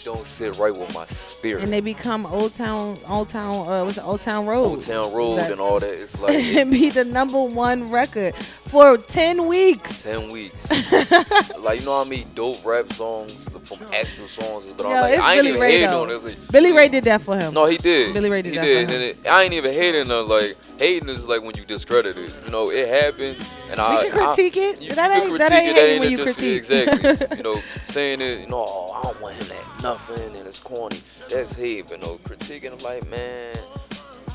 don't sit right with my spirit. And they become Old Town Road. Old Town Road and all that. It's like it be the #1 record for 10 weeks. 10 weeks. Like, you know how many dope rap songs from actual songs, but I'm like, I ain't even hating on it. Like, Billy Ray did that for him. No, he did. Billy Ray did that for him. And I ain't even hating on, like, hating is like when you discredit it. You know, it happened, and we can critique it. That ain't hating when you critique. Exactly. You know, saying it, you know, oh, I don't want him at nothing, and it's corny. That's hate. But no, critiquing, I'm like, man,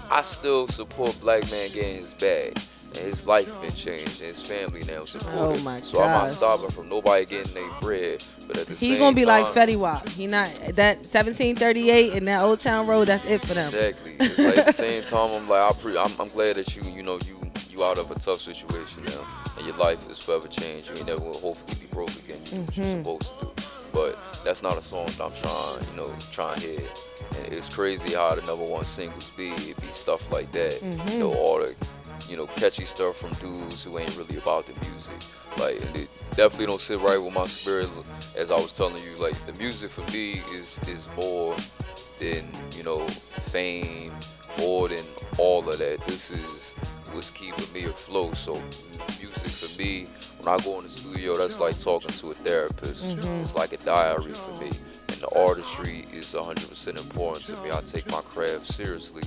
I still support Black man getting his bag. And his life been changed, and his family now supported. Oh my so I'm not stopping from nobody getting their bread. But at the same time, he's gonna be like Fetty Wap. He not that 1738 and that Old Town Road. That's it for them. Exactly. It's like at the same time, I'm like, I'm glad that you out of a tough situation now, and your life is forever changed. You ain't never will hopefully be broke again. You do what you're supposed to do. but that's not a song that I'm trying to hear. And it's crazy how the #1 singles be. It be stuff like that. All the, catchy stuff from dudes who ain't really about the music. Like, and it definitely don't sit right with my spirit. As I was telling you, like, the music for me is more than, fame, more than all of that. This is what's keeping me afloat. So music for me, when I go in the studio, that's like talking to a therapist. It's like a diary for me. And the artistry is 100% important to me. I take my craft seriously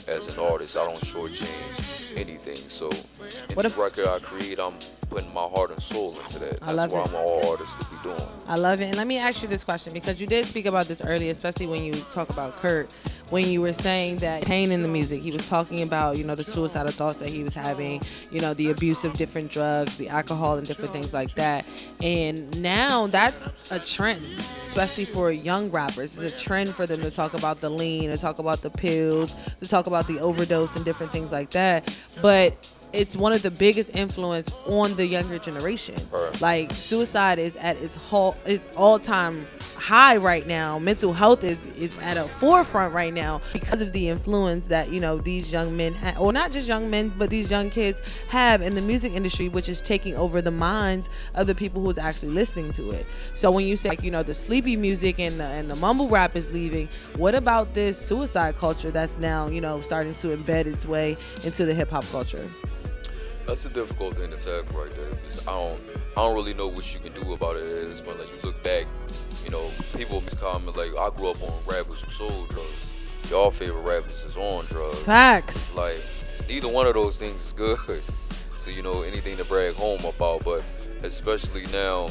as an artist. I don't shortchange anything. So in the record I create, I'm putting my heart and soul into that. That's what I'm all artists to be doing. I love it. And let me ask you this question, because you did speak about this earlier, especially when you talk about Kurt, when you were saying that pain in the music, he was talking about, the suicidal thoughts that he was having, the abuse of different drugs, the alcohol and different things like that. And now that's a trend, especially for young rappers. It's a trend for them to talk about the lean, to talk about the pills, to talk about the overdose and different things like that. But it's one of the biggest influence on the younger generation. Right. Like, suicide is at its all-time high right now. Mental health is at a forefront right now because of the influence that these young men or not just young men, but these young kids have in the music industry, which is taking over the minds of the people who's actually listening to it. So when you say, the sleepy music and the mumble rap is leaving, what about this suicide culture that's now starting to embed its way into the hip hop culture? That's a difficult thing to tackle right there. Just, I don't really know what you can do about it at this point. Like, you look back, people miscomment like, I grew up on rappers who sold drugs. Y'all favorite rappers is on drugs. Facts. It's like, neither one of those things is good. So, anything to brag home about. But especially now,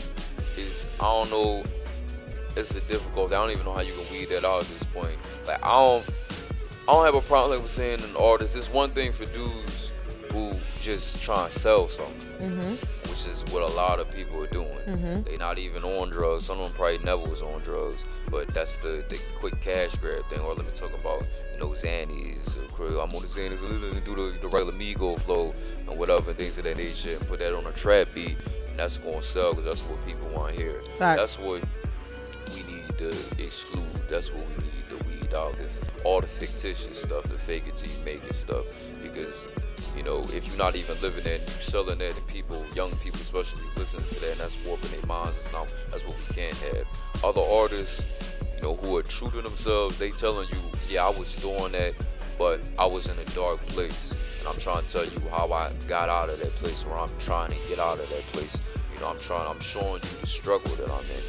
I don't know, it's a difficult, I don't even know how you can weed that out at this point. Like, I don't have a problem, like, with saying an artist. It's one thing for dudes who just trying to sell something, which is what a lot of people are doing. They not even on drugs. Some of them probably never was on drugs, but that's the quick cash grab thing. Or let me talk about, Xannies. I'm on the Xannies, do the regular Migo flow and whatever, and things of that nature, and put that on a trap beat, and that's going to sell because that's what people want to hear. That's what we need to exclude. That's what we need to weed out. All the fictitious stuff, the fake it till you make it stuff, because if you're not even living it, you're selling that, and young people especially, listen to that, and that's warping their minds. That's what we can't have. Other artists, who are true to themselves, they telling you, yeah, I was doing that, but I was in a dark place, and I'm trying to tell you how I got out of that place, or I'm trying to get out of that place. I'm showing you the struggle that I'm in,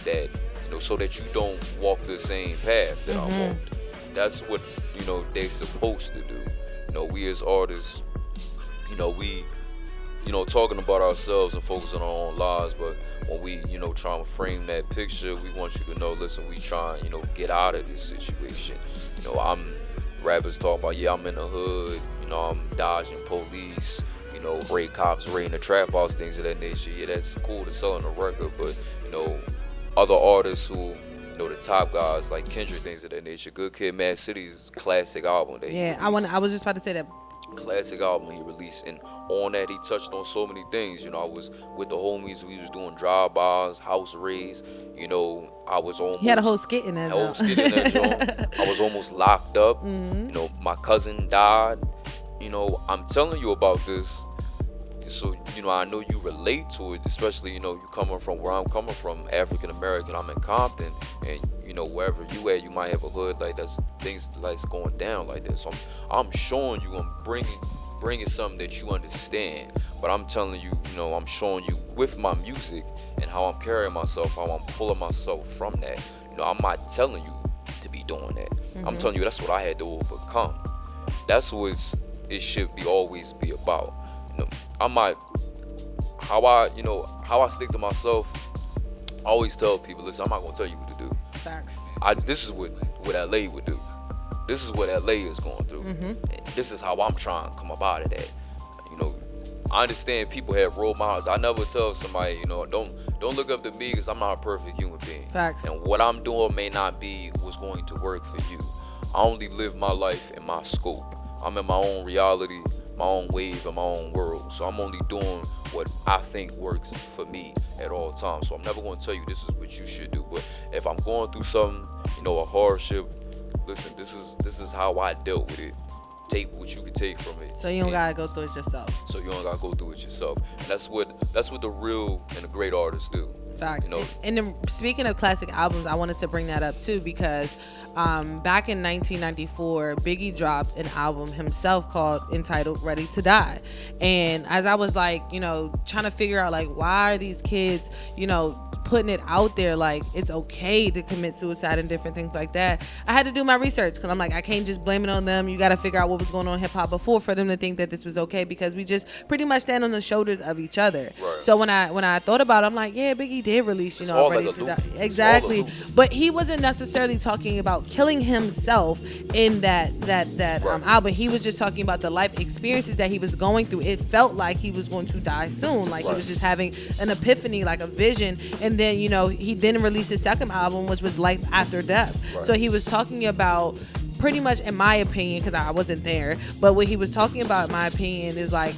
that, so that you don't walk the same path that I walked. That's what, they supposed to do. We as artists, we, talking about ourselves and focusing on our own lives, but when we, trying to frame that picture, we want you to know, listen, we trying, get out of this situation. Rappers talk about, yeah, I'm in the hood, I'm dodging police, raid cops, raiding the trap house, things of that nature. Yeah, that's cool to sell on a record, but, other artists who, the top guys like Kendrick, things of that nature. Good Kid, Mad City's classic album that he released. I was just about to say that. Classic album he released, and on that he touched on so many things. I was with the homies, we was doing drive-bys, house raids. I was almost. He had a whole skit in that. I was almost locked up. My cousin died. I'm telling you about this. So, I know you relate to it, especially, you coming from where I'm coming from, African American. I'm in Compton, and, wherever you at, you might have a hood like that's things that's going down like this. So I'm showing you, I'm bringing something that you understand. But I'm telling you, I'm showing you with my music and how I'm carrying myself, how I'm pulling myself from that. I'm not telling you to be doing that. I'm telling you that's what I had to overcome. That's what it should always be about. How I stick to myself, I always tell people, listen, I'm not gonna tell you what to do. Facts. This is what LA would do. This is what LA is going through. And this is how I'm trying to come up out of that. I understand people have role models. I never tell somebody, don't look up to me because I'm not a perfect human being. Facts. And what I'm doing may not be what's going to work for you. I only live my life in my scope. I'm in my own reality, my own wave, and my own world. So I'm only doing what I think works for me at all times. So I'm never going to tell you this is what you should do. But if I'm going through something, a hardship, listen, this is how I dealt with it. Take what you can take from it. So you don't gotta go through it yourself. And that's what the real and the great artists do. Facts. And then speaking of classic albums, I wanted to bring that up too because back in 1994, Biggie dropped an album himself entitled Ready to Die. And as I was like, trying to figure out like why are these kids, putting it out there like it's okay to commit suicide and different things like that, I had to do my research because I'm like, I can't just blame it on them. You got to figure out what was going on in hip hop before for them to think that this was okay, because we just pretty much stand on the shoulders of each other. Right. So when I thought about it, I'm like, yeah, Biggie did release, Ready to Die. Exactly. But he wasn't necessarily talking about killing himself in that album. He was just talking about the life experiences that he was going through. It felt like he was going to die soon. Like he was just having an epiphany, like a vision. And then, he didn't release his second album, which was Life After Death. Right. So he was talking about, pretty much, in my opinion, because I wasn't there, but what he was talking about, in my opinion, is like,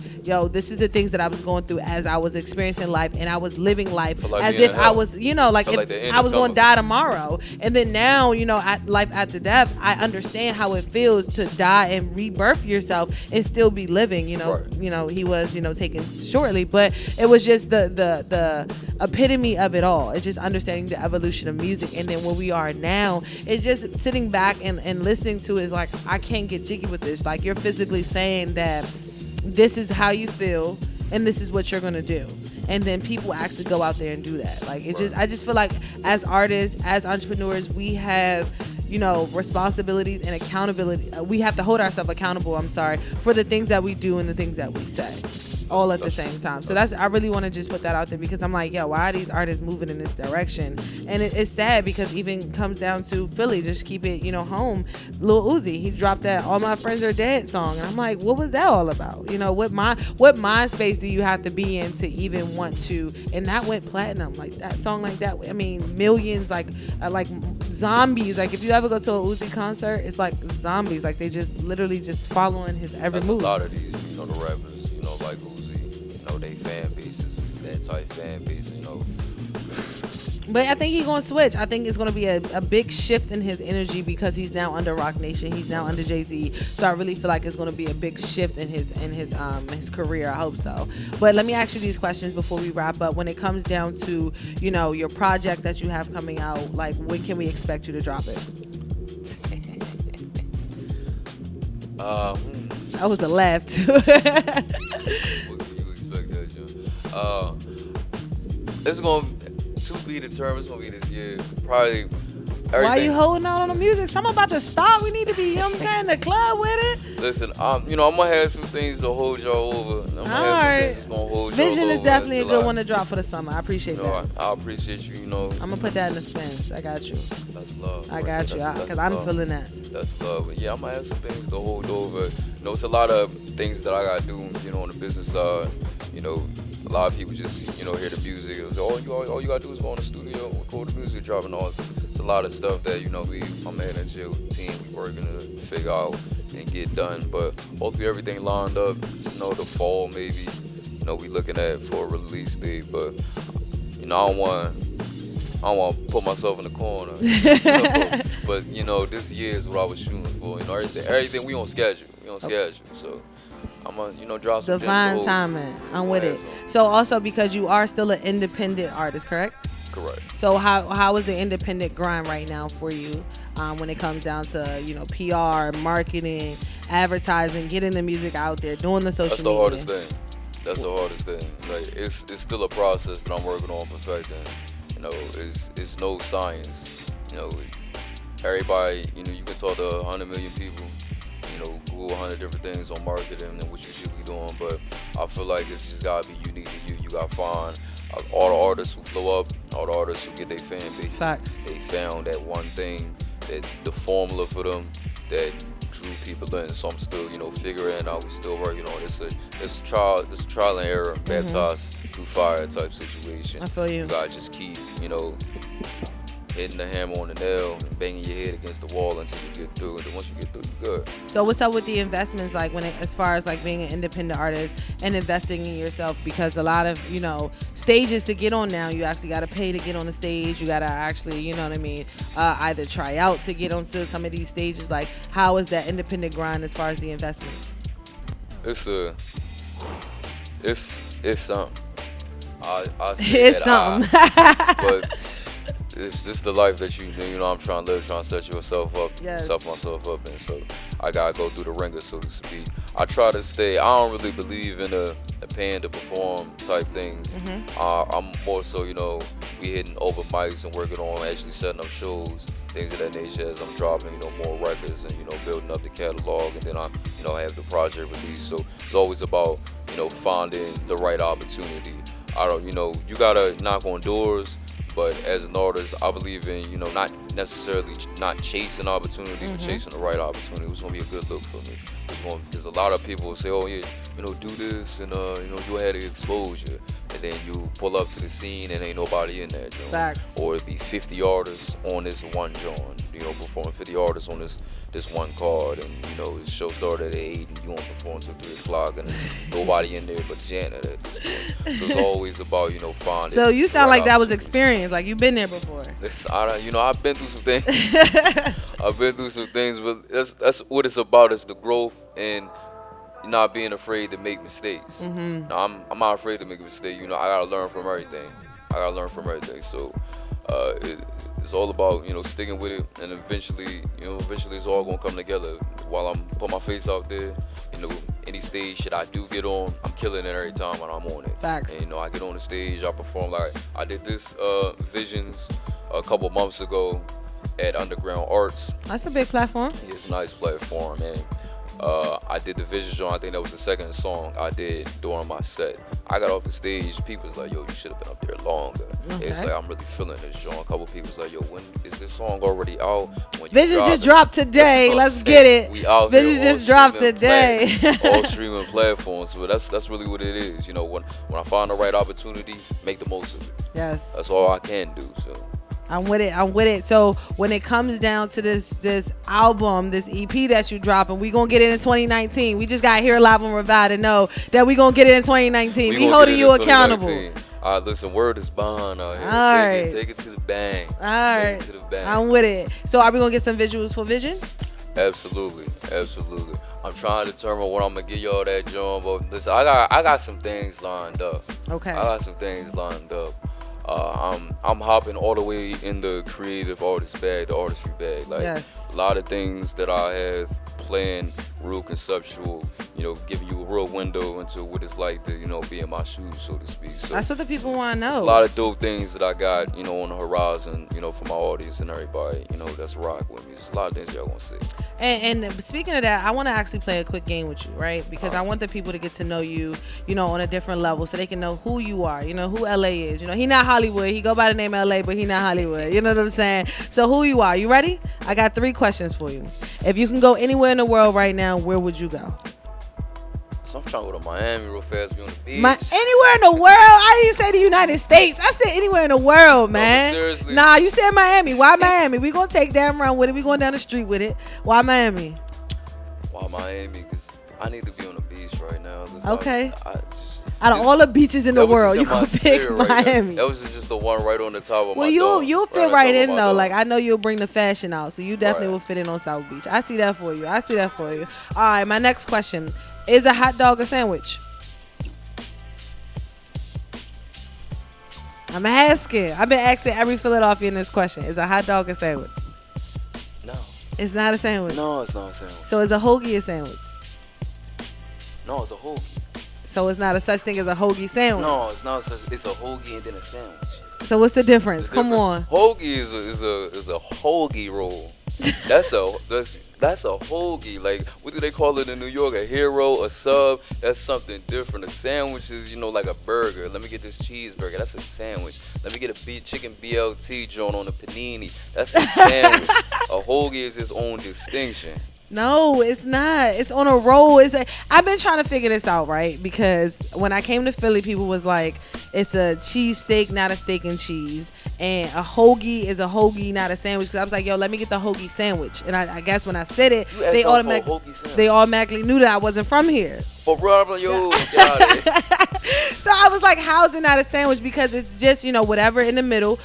this is the things that I was going through as I was experiencing life, and I was living life as if I was, like if I was going to die tomorrow. And then now, at Life After Death, I understand how it feels to die and rebirth yourself and still be living. Right. He was, taken shortly, but it was just the epitome of it all. It's just understanding the evolution of music, and then where we are now, it's just sitting back and listening to is like, I can't get jiggy with this. Like, you're physically saying that this is how you feel and this is what you're gonna do, and then people actually go out there and do that. Like, it's just, I just feel like as artists, as entrepreneurs, we have responsibilities and accountability. We have to hold ourselves accountable, for the things that we do and the things that we say, all at the same time. So I really want to just put that out there, because I'm like, why are these artists moving in this direction? And it's sad, because even comes down to Philly, just keep it, home. Lil Uzi, he dropped that All My Friends Are Dead song, and I'm like, what was that all about? What mind space do you have to be in to even want to? And that went platinum, like that song, like that. I mean, millions, like zombies. Like, if you ever go to a Uzi concert, it's like zombies. Like, they just literally just following his every move. A lot of these, the rappers, like Uzi, they fan bases, that type fan base, But I think he's going to switch. I think it's going to be a big shift in his energy, because he's now under Roc Nation. He's now under Jay-Z. So I really feel like it's going to be a big shift in his career. I hope so. But let me ask you these questions before we wrap up. When it comes down to, your project that you have coming out, like, when can we expect you to drop it? That was a laugh too. What can you expect that, Joe? It's going to be determined. It's going to be this year. Probably everything. Why are you holding out on the music? Something about to start. We need to be, the club with it. Listen, I'm going to have some things to hold y'all over. I'm going to have some things that's going to hold y'all over. Vision is definitely a good one to drop for the summer. I appreciate that. I appreciate you, I'm going to put that in the spins. I got you. That's love. I got you, because I'm feeling that. That's love. But yeah, I'm going to have some things to hold over. It's a lot of things that I got to do, on the business side. A lot of people just, hear the music. It was, all you got to do is go in the studio, record the music, drop and all. It's a lot of stuff that, my manager team, we working to figure out and get done. But hopefully everything lined up, the fall maybe, we looking at for a release date. But, I don't want to put myself in the corner. But this year is what I was shooting for. Everything we on schedule. So I'm gonna drop some divine timing. I'm with it. So also, because you are still an independent artist, correct? Correct. So how is the independent grind right now for you? When it comes down to PR, marketing, advertising, getting the music out there, doing the social media. That's the hardest thing. Like, it's still a process that I'm working on perfecting. It's no science. Everybody, you can talk to 100 million people, Google 100 different things on marketing and what you should be doing, but I feel like it's just gotta be unique to you. You gotta find all the artists who blow up, all the artists who get their fan bases. Facts. They found that one thing, that the formula for them that drew people in. So I'm still, figuring out. We're still working on it. It's a trial and error, baptized through fire type situation. I feel you. You gotta just keep, hitting the hammer on the nail and banging your head against the wall until you get through. And then once you get through, you're good. So what's up with the investments, like as far as like being an independent artist and investing in yourself? Because a lot of, stages to get on now, you actually got to pay to get on the stage. You got to actually, either try out to get onto some of these stages. Like, how is that independent grind as far as the investments? It's something. I say It's that something. but this the life that I'm trying to live, trying to set yourself up, Yes. set myself up, and so I gotta go through the ringer, so to speak. I try to stay. I don't really believe in the paying to perform type things. I'm more so, we hitting open mics and working on actually setting up shows, things of that nature. As I'm dropping, more records and building up the catalog, and then I, have the project release. So it's always about, finding the right opportunity. I don't, you gotta knock on doors. But as an artist, I believe in, not necessarily not chasing opportunity, but chasing the right opportunity. It was going to be a good look for me. Because a lot of people will say, oh, yeah, do this, and, you had the exposure. And then you pull up to the scene and ain't nobody in that joint. Facts. Or it'd be 50 artists on this one joint, performing 50 artists on this one card. And, the show started at 8 and you won't perform till 3 o'clock. And there's nobody in there but Janet at this point. So it's always about, finding. So you sound the right like that was opportunity. experience, like you've been there before. I've been through some things. I've been through some things, but that's what it's about. Is the growth and not being afraid to make mistakes. Now, I'm not afraid to make a mistake. I gotta learn from everything. So it's all about sticking with it, and eventually it's all gonna come together. While I'm put my face out there, any stage that I do get on, I'm killing it every time when I'm on it. Facts. And I get on the stage, I perform. Like I did this Visions a couple months ago at Underground Arts. That's a big platform. It's a nice platform, and I did the Visions joint. I think that was the second song I did during my set. I got off the stage, people was like, yo, you should have been up there longer. Okay. It's like, I'm really feeling this joint. A couple people was like, yo, when is this song already out? When you Visions drop just it? dropped today. That's what I'm Let's saying. get it. We out Visions here, just dropped streaming today. all streaming platforms. But that's really what it is. When I find the right opportunity, make the most of it. Yes. That's all I can do. So. I'm with it. So when it comes down to this album, this EP that you dropping, we gonna get it in 2019. We just got here live on Revive to know that we gonna get it in 2019. We holding you accountable. Listen, word is bond out here. All right. Take it to the bank. All right. Take it to the bank. I'm with it. So are we gonna get some visuals for Vision? Absolutely. I'm trying to determine what I'm gonna give y'all that joint, but listen, I got some things lined up. Okay. I'm hopping all the way in the creative artist bag, the artistry bag. Like Yes. a lot of things that I have planned, real conceptual, giving you a real window into what it's like to, be in my shoes, so to speak. So That's what the people want to there's know. a lot of dope things that I got, on the horizon, for my audience and everybody, that's rock with me. There's a lot of things y'all gonna see. And speaking of that, I want to actually play a quick game with you, right? Because I want the people to get to know you, on a different level, so they can know who you are, who LA is. He not Hollywood. He go by the name LA, but he not Hollywood. You know what I'm saying? So who you are? You ready? I got 3 questions for you. If you can go anywhere in the world right now, where would you go? So I'm trying to go to Miami real fast, be on the beach. Anywhere in the world? I didn't say the United States. I said anywhere in the world, man. Seriously? Nah, you said Miami. Why Miami? We gonna take that and run with it. We going down the street with it. Why Miami? Why Miami? Because I need to be on the beach right now. Okay. I just, Out of all the beaches in the that was world, just you in my gonna pick spirit right there. Miami. That was just the one right on the top of my Well, dome. you'll fit on the right top of in my though. dome. Like, I know you'll bring the fashion out, so you definitely Right. will fit in on South Beach. I see that for you. All right, my next question is: a hot dog a sandwich? I'm asking. I've been asking every Philadelphian this question: is a hot dog a sandwich? No. It's not a sandwich. No, it's not a sandwich. So is a hoagie a sandwich? No, it's a hoagie. So it's not a such thing as a hoagie sandwich. No, it's not such. It's a hoagie and then a sandwich. So what's the difference? The Come difference- on. Hoagie is a hoagie roll. That's a hoagie. Like, what do they call it in New York? A hero, a sub. That's something different. A sandwich is, like a burger. Let me get this cheeseburger. That's a sandwich. Let me get a chicken BLT joint on a panini. That's a sandwich. A hoagie is its own distinction. No, it's not. It's on a roll. I've been trying to figure this out, right? Because when I came to Philly, people was like, it's a cheesesteak, not a steak and cheese. And a hoagie is a hoagie, not a sandwich. Because I was like, yo, let me get the hoagie sandwich. And I guess when I said it, they automatically knew that I wasn't from here. For real, yo, got it. So I was like, how's it not a sandwich? Because it's just, whatever in the middle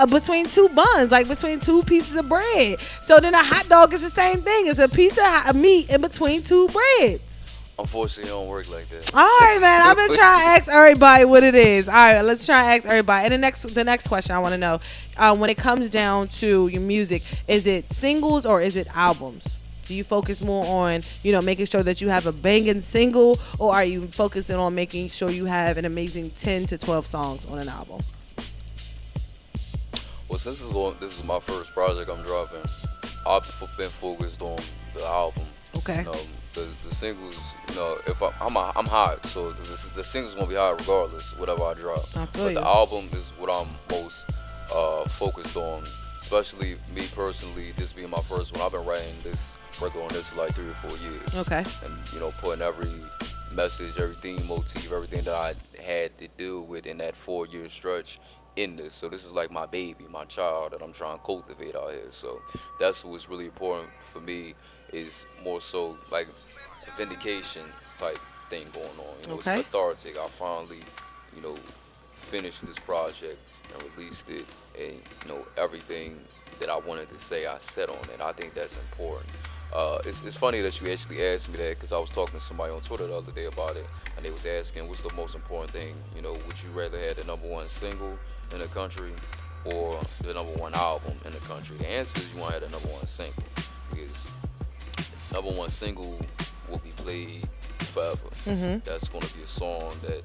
between two buns, like between two pieces of bread. So then a hot dog is the same thing. It's a piece of meat in between two breads. Unfortunately, it don't work like that. All right, man. I've been trying to ask everybody what it is. All right, let's try and ask everybody. And the next question I want to know, when it comes down to your music, is it singles or is it albums? Do you focus more on, making sure that you have a banging single, or are you focusing on making sure you have an amazing 10 to 12 songs on an album? Well, since this is my first project I'm dropping, I've been focused on the album. Okay. The singles, if I'm hot, so the singles gonna be hot regardless, whatever I drop. But the album is what I'm most focused on, especially me personally. This being my first one, I've been working on this for like 3 or 4 years. Okay. And putting every message, every theme motif, everything that I had to deal with in that 4-year stretch in this. So this is like my baby, my child that I'm trying to cultivate out here. So that's what's really important for me, is more so like a vindication type thing going on. It's cathartic. I finally, finished this project and released it, and everything that I wanted to say, I said on it. I think that's important. It's funny that you actually asked me that, because I was talking to somebody on Twitter the other day about it, and they was asking, what's the most important thing? Would you rather have the #1 single in the country or the #1 album in the country? The answer is you want to have the #1 single, because #1 single will be played forever. Mm-hmm. That's going to be a song that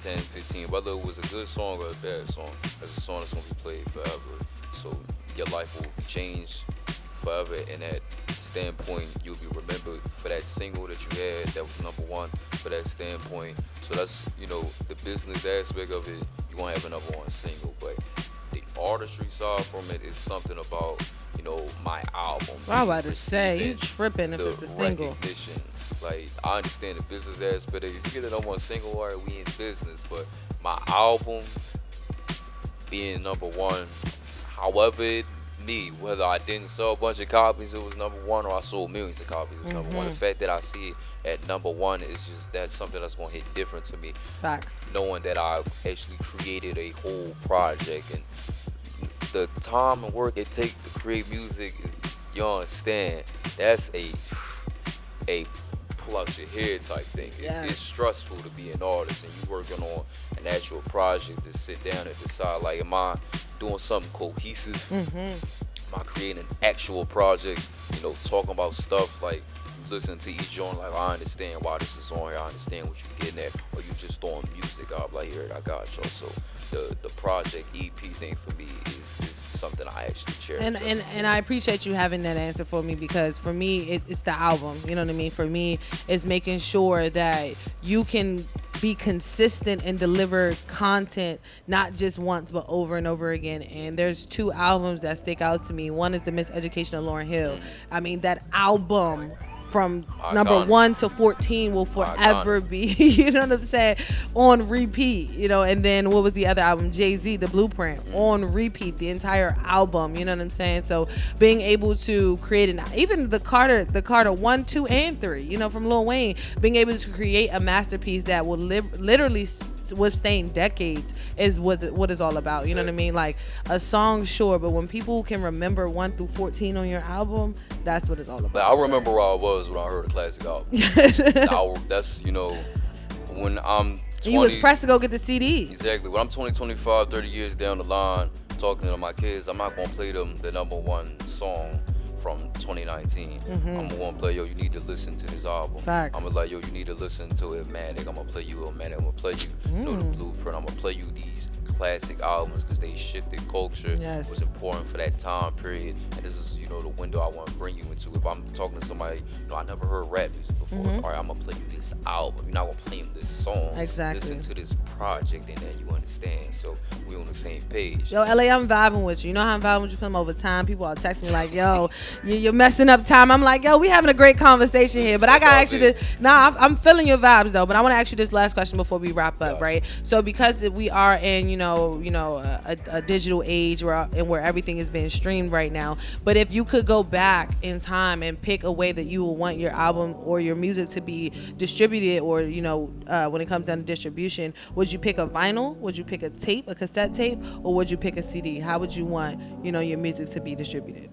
10, 15, whether it was a good song or a bad song, that's a song that's going to be played forever. So your life will change forever in that standpoint. You'll be remembered for that single that you had that was #1, for that standpoint. So that's, the business aspect of it, you want to have a #1 single, but the artistry side from it is something about, my album. I was about to say, you tripping if it's a single. Recognition. Like, I understand the business aspect. If you get a #1 single, all right, we in business, but my album being #1, however it me, whether I didn't sell a bunch of copies, it was #1, or I sold millions of copies, it was #1. The fact that I see it at #1 is just, that's something that's gonna hit different to me. Facts. Knowing that I actually created a whole project, and the time and work it takes to create music, you understand, that's a pull out your head type thing. It's stressful to be an artist, and you working on an actual project to sit down and decide, like, am I doing something cohesive? Am I creating an actual project, talking about stuff like, you listen to each joint, like, I understand why this is on here, I understand what you're getting at, or you just throwing music out, like, here, I got y'all. So the project EP thing for me is something I actually cherish. And I appreciate you having that answer for me, because for me it's the album. You know what I mean? For me, it's making sure that you can be consistent and deliver content, not just once but over and over again. And there's 2 albums that stick out to me. One is The Miseducation of Lauryn Hill. I mean, that album from #1 to 14 will forever be, you know what I'm saying, on repeat, and then what was the other album? Jay-Z, The Blueprint, on repeat, the entire album, you know what I'm saying? So being able to create even the Carter 1, 2, and 3, from Lil Wayne, being able to create a masterpiece that will literally withstand decades is what it's all about. You know what I mean? Like, a song, sure, but when people can remember 1 through 14 on your album, that's what it's all about. I remember where I was when I heard a classic album. That's, when I'm 20. You was pressed to go get the CD. Exactly. When I'm 20, 25, 30 years down the line, talking to my kids, I'm not going to play them the #1 song from 2019. I'm gonna play, yo, you need to listen to this album. Facts. I'm gonna like, yo, you need to listen to it, Manic. I'm gonna play you a Manic. I'm gonna play you, The Blueprint. I'm gonna play you these classic albums, because they shifted culture. Yes. Was important for that time period, and this is, the window I want to bring you into. If I'm talking to somebody, I never heard rap music before, all right, I'm gonna play you this album. You're not gonna play them this song. Exactly. Listen to this project, and then you understand. So we on the same page. Yo, LA, I'm vibing with you. You know how I'm vibing with you from over time? People are texting me like, yo, you're messing up time. I'm like, yo, we having a great conversation here. But I gotta ask you this. I'm feeling your vibes though. But I want to ask you this last question before we wrap up, right? So because we are in, a digital age where everything is being streamed right now. But if you could go back in time and pick a way that you would want your album or your music to be distributed, or when it comes down to distribution, would you pick a vinyl? Would you pick a tape, a cassette tape, or would you pick a CD? How would you want your music to be distributed?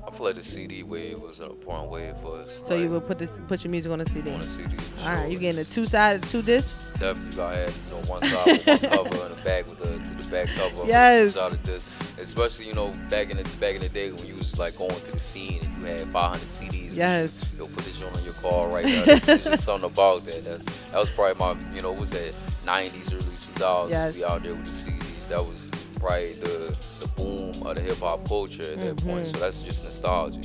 I feel like the CD wave was an important wave for us. So you would put your music on a CD? On a CD. All right, you getting a two-sided, 2 disc? Definitely gotta have one side with one cover and a back with the back cover. Yes. 2-sided disc. Especially back in the day when you was like going to the scene and you had 500 CDs. Yes. You'll put this on your car right now. There's just something about that. That was probably my was that 90s, early 2000s. Yes. Be out there with the CDs. That was probably the boom of the hip hop culture at that point. So that's just nostalgia.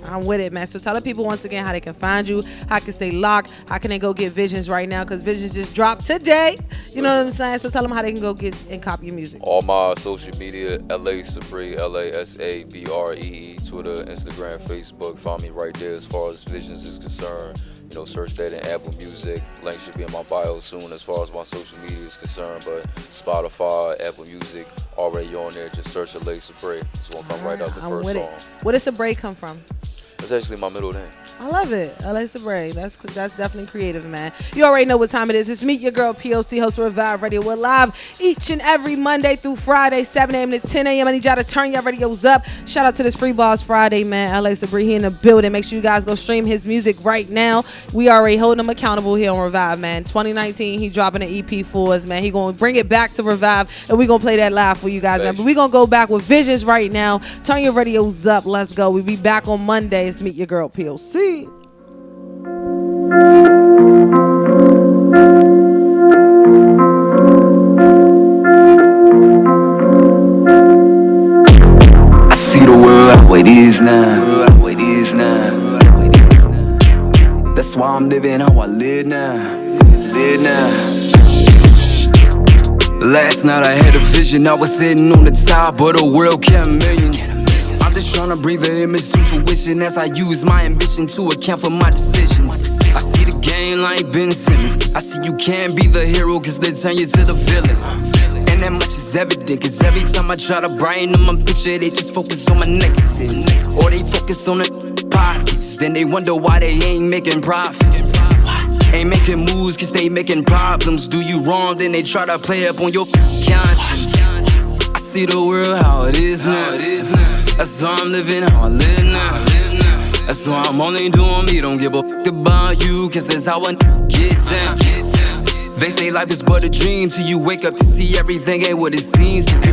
I'm with it, man. So tell the people once again how they can find you, how can stay locked, how can they go get Visions right now, because Visions just dropped today. You know what I'm saying? So tell them how they can go get and copy your music. All my social media, LA Sabree, LASABREE, Twitter, Instagram, Facebook. Find me right there as far as Visions is concerned. Search that in Apple Music. Link should be in my bio soon as far as my social media is concerned. But Spotify, Apple Music, already on there. Just search LA Sabree. It's going to come right up the first song. Where does Sabree come from? That's actually my middle name. I love it. LA Sabree. That's definitely creative, man. You already know what time it is. It's Meet Your Girl, P.O.C, host of Revive Radio. We're live each and every Monday through Friday, 7 a.m. to 10 a.m. I need y'all to turn your radios up. Shout out to this Free BARZ Friday, man. LA Sabree, he in the building. Make sure you guys go stream his music right now. We already holding him accountable here on Revive, man. 2019, he dropping an EP for us, man. He going to bring it back to Revive, and we going to play that live for you guys, man. But we going to go back with Visions right now. Turn your radios up. Let's go. We'll be back on Monday. It's Meet Your Girl, P.O.C. I see the world how it is now. That's why I'm living how I live now. Last night I had a vision. I was sitting on the top, but the world kept millions. I'm just trying to bring the image to fruition as I use my ambition to account for my decisions. I see the game like Ben Simmons. I see you can't be the hero cause they turn you to the villain. And that much is evident cause every time I try to brighten up my picture, they just focus on my negatives. Or they focus on the pockets, then they wonder why they ain't making profits. Ain't making moves cause they making problems. Do you wrong, then they try to play up on your conscience. I see the world how it is now. That's why I'm living how I live now. That's why I'm only doing me. Don't give a fuck about you, cause that's how I get down. They say life is but a dream till you wake up to see everything ain't what it seems to be.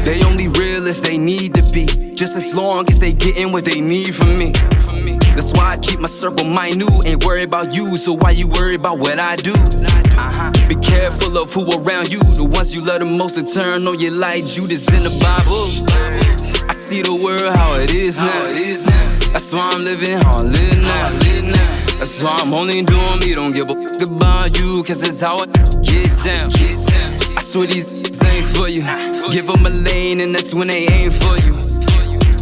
They only real as they need to be, just as long as they getting what they need from me. That's why I keep my circle minute, ain't worried about you, so why you worry about what I do? Be careful of who around you, the ones you love the most to turn on you like Judas in the Bible. I see the world how it is now. That's why I'm living how I live now. That's why I'm only doing me, don't give a fuck about you, cause that's how I get down. I swear these ain't for you. Give them a lane and that's when they ain't for you.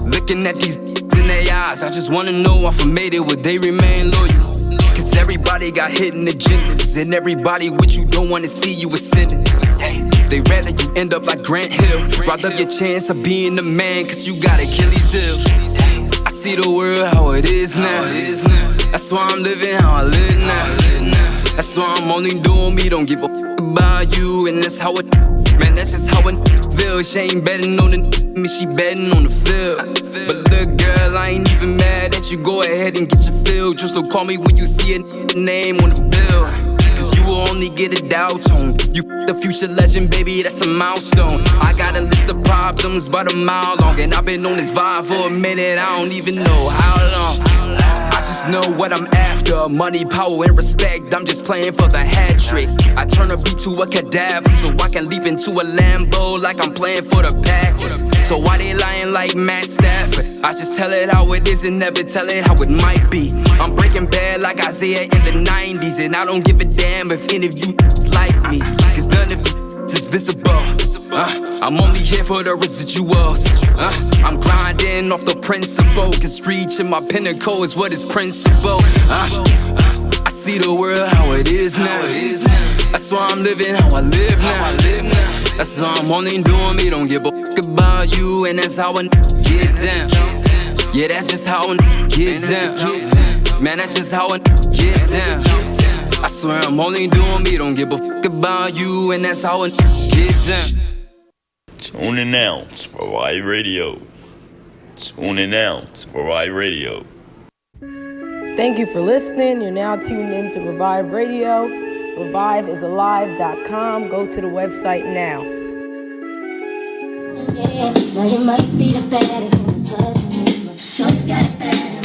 Looking at these in their eyes, I just wanna know if I made it, would they remain loyal? Cause everybody got hidden agendas, and everybody with you don't wanna see you ascending. They rather you end up like Grant Hill. Robbed up your chance of being the man, cause you got Achilles heels. I see the world how it is now. That's why I'm living how I live now. That's why I'm only doing me, don't give a fuck about you, and that's how it, man, that's just how it feels. She ain't betting on the she betting on the field. But look, girl, I ain't even mad at you. Go ahead and get your fill. Just don't call me when you see a name on the bill, cause you will only get a dial tone. You the future legend, baby, that's a milestone. I got a list of problems about a mile long, and I've been on this vibe for a minute, I don't even know how long. I just know what I'm after, money, power, and respect. I'm just playing for the hat trick. I turn a beat to a cadaver so I can leap into a Lambo like I'm playing for the Packers. So why they lying like Matt Stafford? I just tell it how it is and never tell it how it might be. I'm breaking bad like Isaiah in the 90s, and I don't give a damn if any of you like me, cause none of you is visible. I'm only here for the residuals. I'm grinding off the principle, cause reaching my pinnacle is what is principle. I see the world how it is now. That's why I'm living how I live now. That's why I'm only doing me, don't give a fuck about you, and that's how I get down. Yeah, that's just how I get down. Man, that's just how I get down. I swear I'm only doing me, don't give a fuck about you, and that's how I get down. Tuning out to Revive Radio. Tuning out to Revive Radio. Thank you for listening. You're now tuned in to Revive Radio. ReviveIsAlive.com. Go to the website now. Yeah, now you might be the baddest one, but shorty's got it bad.